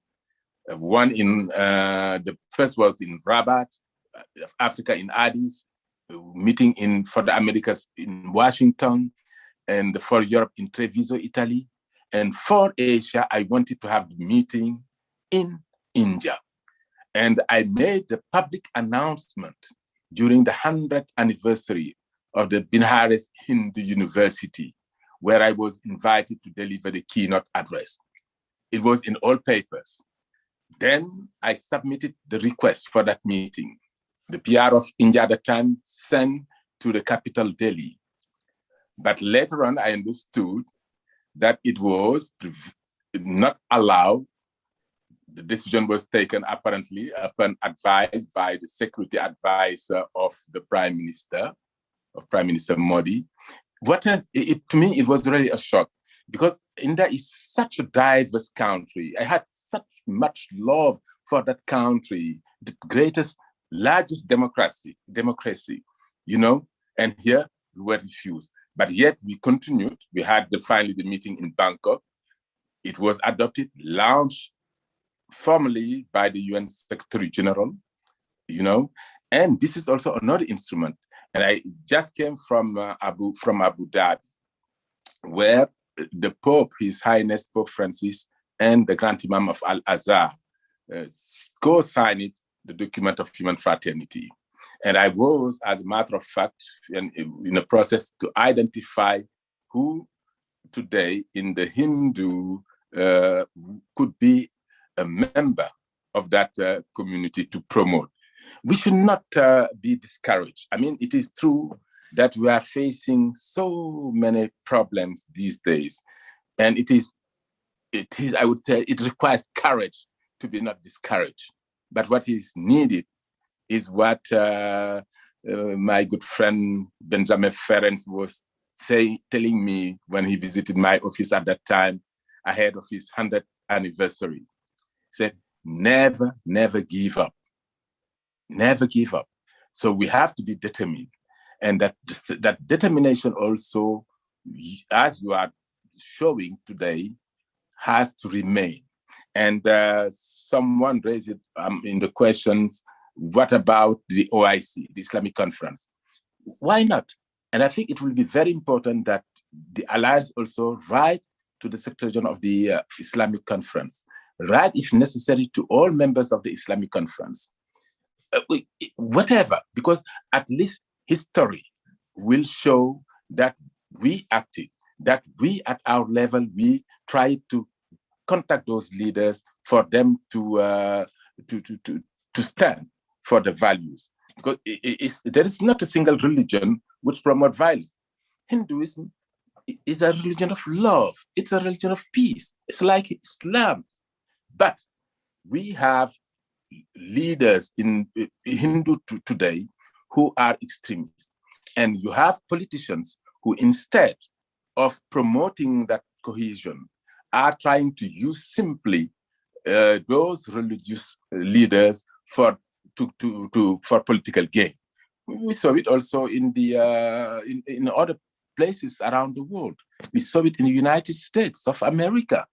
One in, the first was in Rabat, Africa in Addis, meeting for the Americas in Washington, and for Europe in Treviso, Italy. And for Asia, I wanted to have the meeting in India. And I made the public announcement during the 100th anniversary of the Binares Hindu University, where I was invited to deliver the keynote address. It was in all papers. Then I submitted the request for that meeting. The PR of India at the time sent to the capital, Delhi. But later on, I understood that it was not allowed. The decision was taken apparently upon advice by the security advisor of the Prime Minister, Modi. To me, it was really a shock, because India is such a diverse country. I had such much love for that country, the greatest, largest democracy, you know, and here we were refused. But yet we continued. We had finally the meeting in Bangkok. It was adopted, launched formally by the UN Secretary General, you know, and this is also another instrument. And I just came from Abu Dhabi, where the Pope, His Highness Pope Francis, and the Grand Imam of Al-Azhar co-signed it, the document of human fraternity. And I was, as a matter of fact, in a process to identify who today in the Hindu could be a member of that community to promote. We should not be discouraged. I mean, it is true that we are facing so many problems these days. And it is, I would say, it requires courage to be not discouraged. But what is needed is what my good friend Benjamin Ferenc was telling me when he visited my office at that time, ahead of his 100th anniversary. He said, never, never give up. Never give up. So we have to be determined. And that determination also, as you are showing today, has to remain. And someone raised it in the questions, what about the OIC, the Islamic Conference? Why not? And I think it will be very important that the allies also write to the Secretary General of the Islamic Conference, write, if necessary, to all members of the Islamic Conference. Whatever, because at least history will show that we acted, that we at our level, we tried to contact those leaders for them to stand for the values. Because there is not a single religion which promotes violence. Hinduism is a religion of love. It's a religion of peace. It's like Islam. But we have leaders in Hindu today who are extremists. And you have politicians who, instead of promoting that cohesion, are trying to use simply those religious leaders for political gain. We saw it also in other places around the world. We saw it in the United States of America,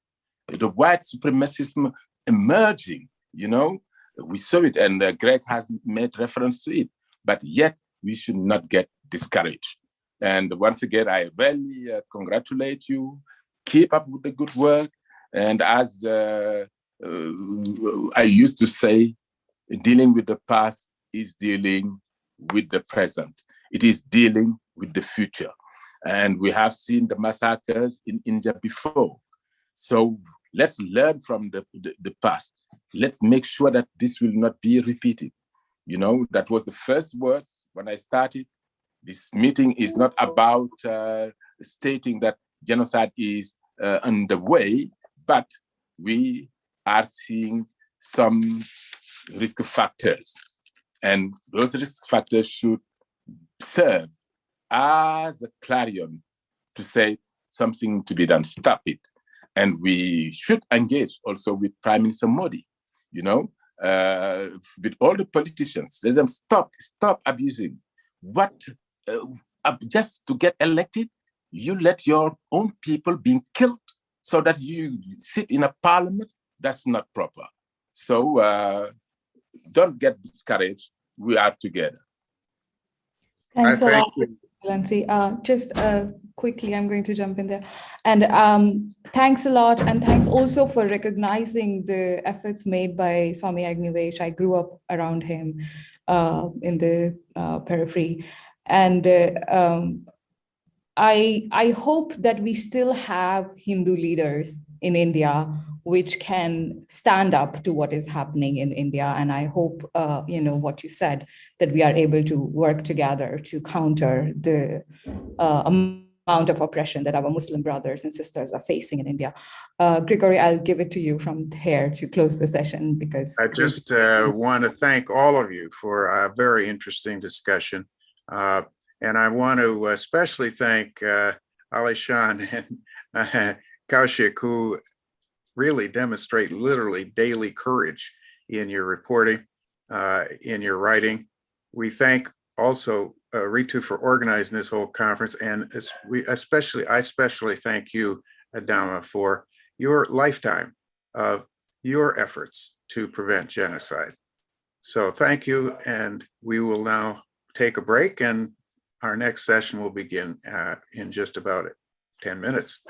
the white supremacism emerging, you know. We saw it, and Greg has made reference to it, but yet we should not get discouraged. And once again, I really congratulate you. Keep up with the good work. And as I used to say, dealing with the past is dealing with the present. It is dealing with the future. And we have seen the massacres in India before. So let's learn from the past. Let's make sure that this will not be repeated. You know, that was the first words when I started. This meeting is not about stating that genocide is underway, but we are seeing some risk factors. And those risk factors should serve as a clarion to say something to be done, stop it. And we should engage also with Prime Minister Modi, you know, with all the politicians, let them stop abusing. Just to get elected, you let your own people being killed so that you sit in a parliament. That's not proper. So don't get discouraged. We are together. Thanks a thank lot, Excellency. Just quickly, I'm going to jump in there. And thanks a lot. And thanks also for recognizing the efforts made by Swami Agnivech. I grew up around him in the periphery. And I hope that we still have Hindu leaders in India which can stand up to what is happening in India. And I hope, what you said, that we are able to work together to counter the amount of oppression that our Muslim brothers and sisters are facing in India. Grigory, I'll give it to you from here to close the session, because I just want to thank all of you for a very interesting discussion. And I want to especially thank Alishan and Kaushik, who really demonstrate literally daily courage in your reporting, in your writing. We thank also Ritu for organizing this whole conference, and I especially thank you, Adama, for your lifetime of your efforts to prevent genocide. So thank you, and we will now take a break, and our next session will begin in just about 10 minutes.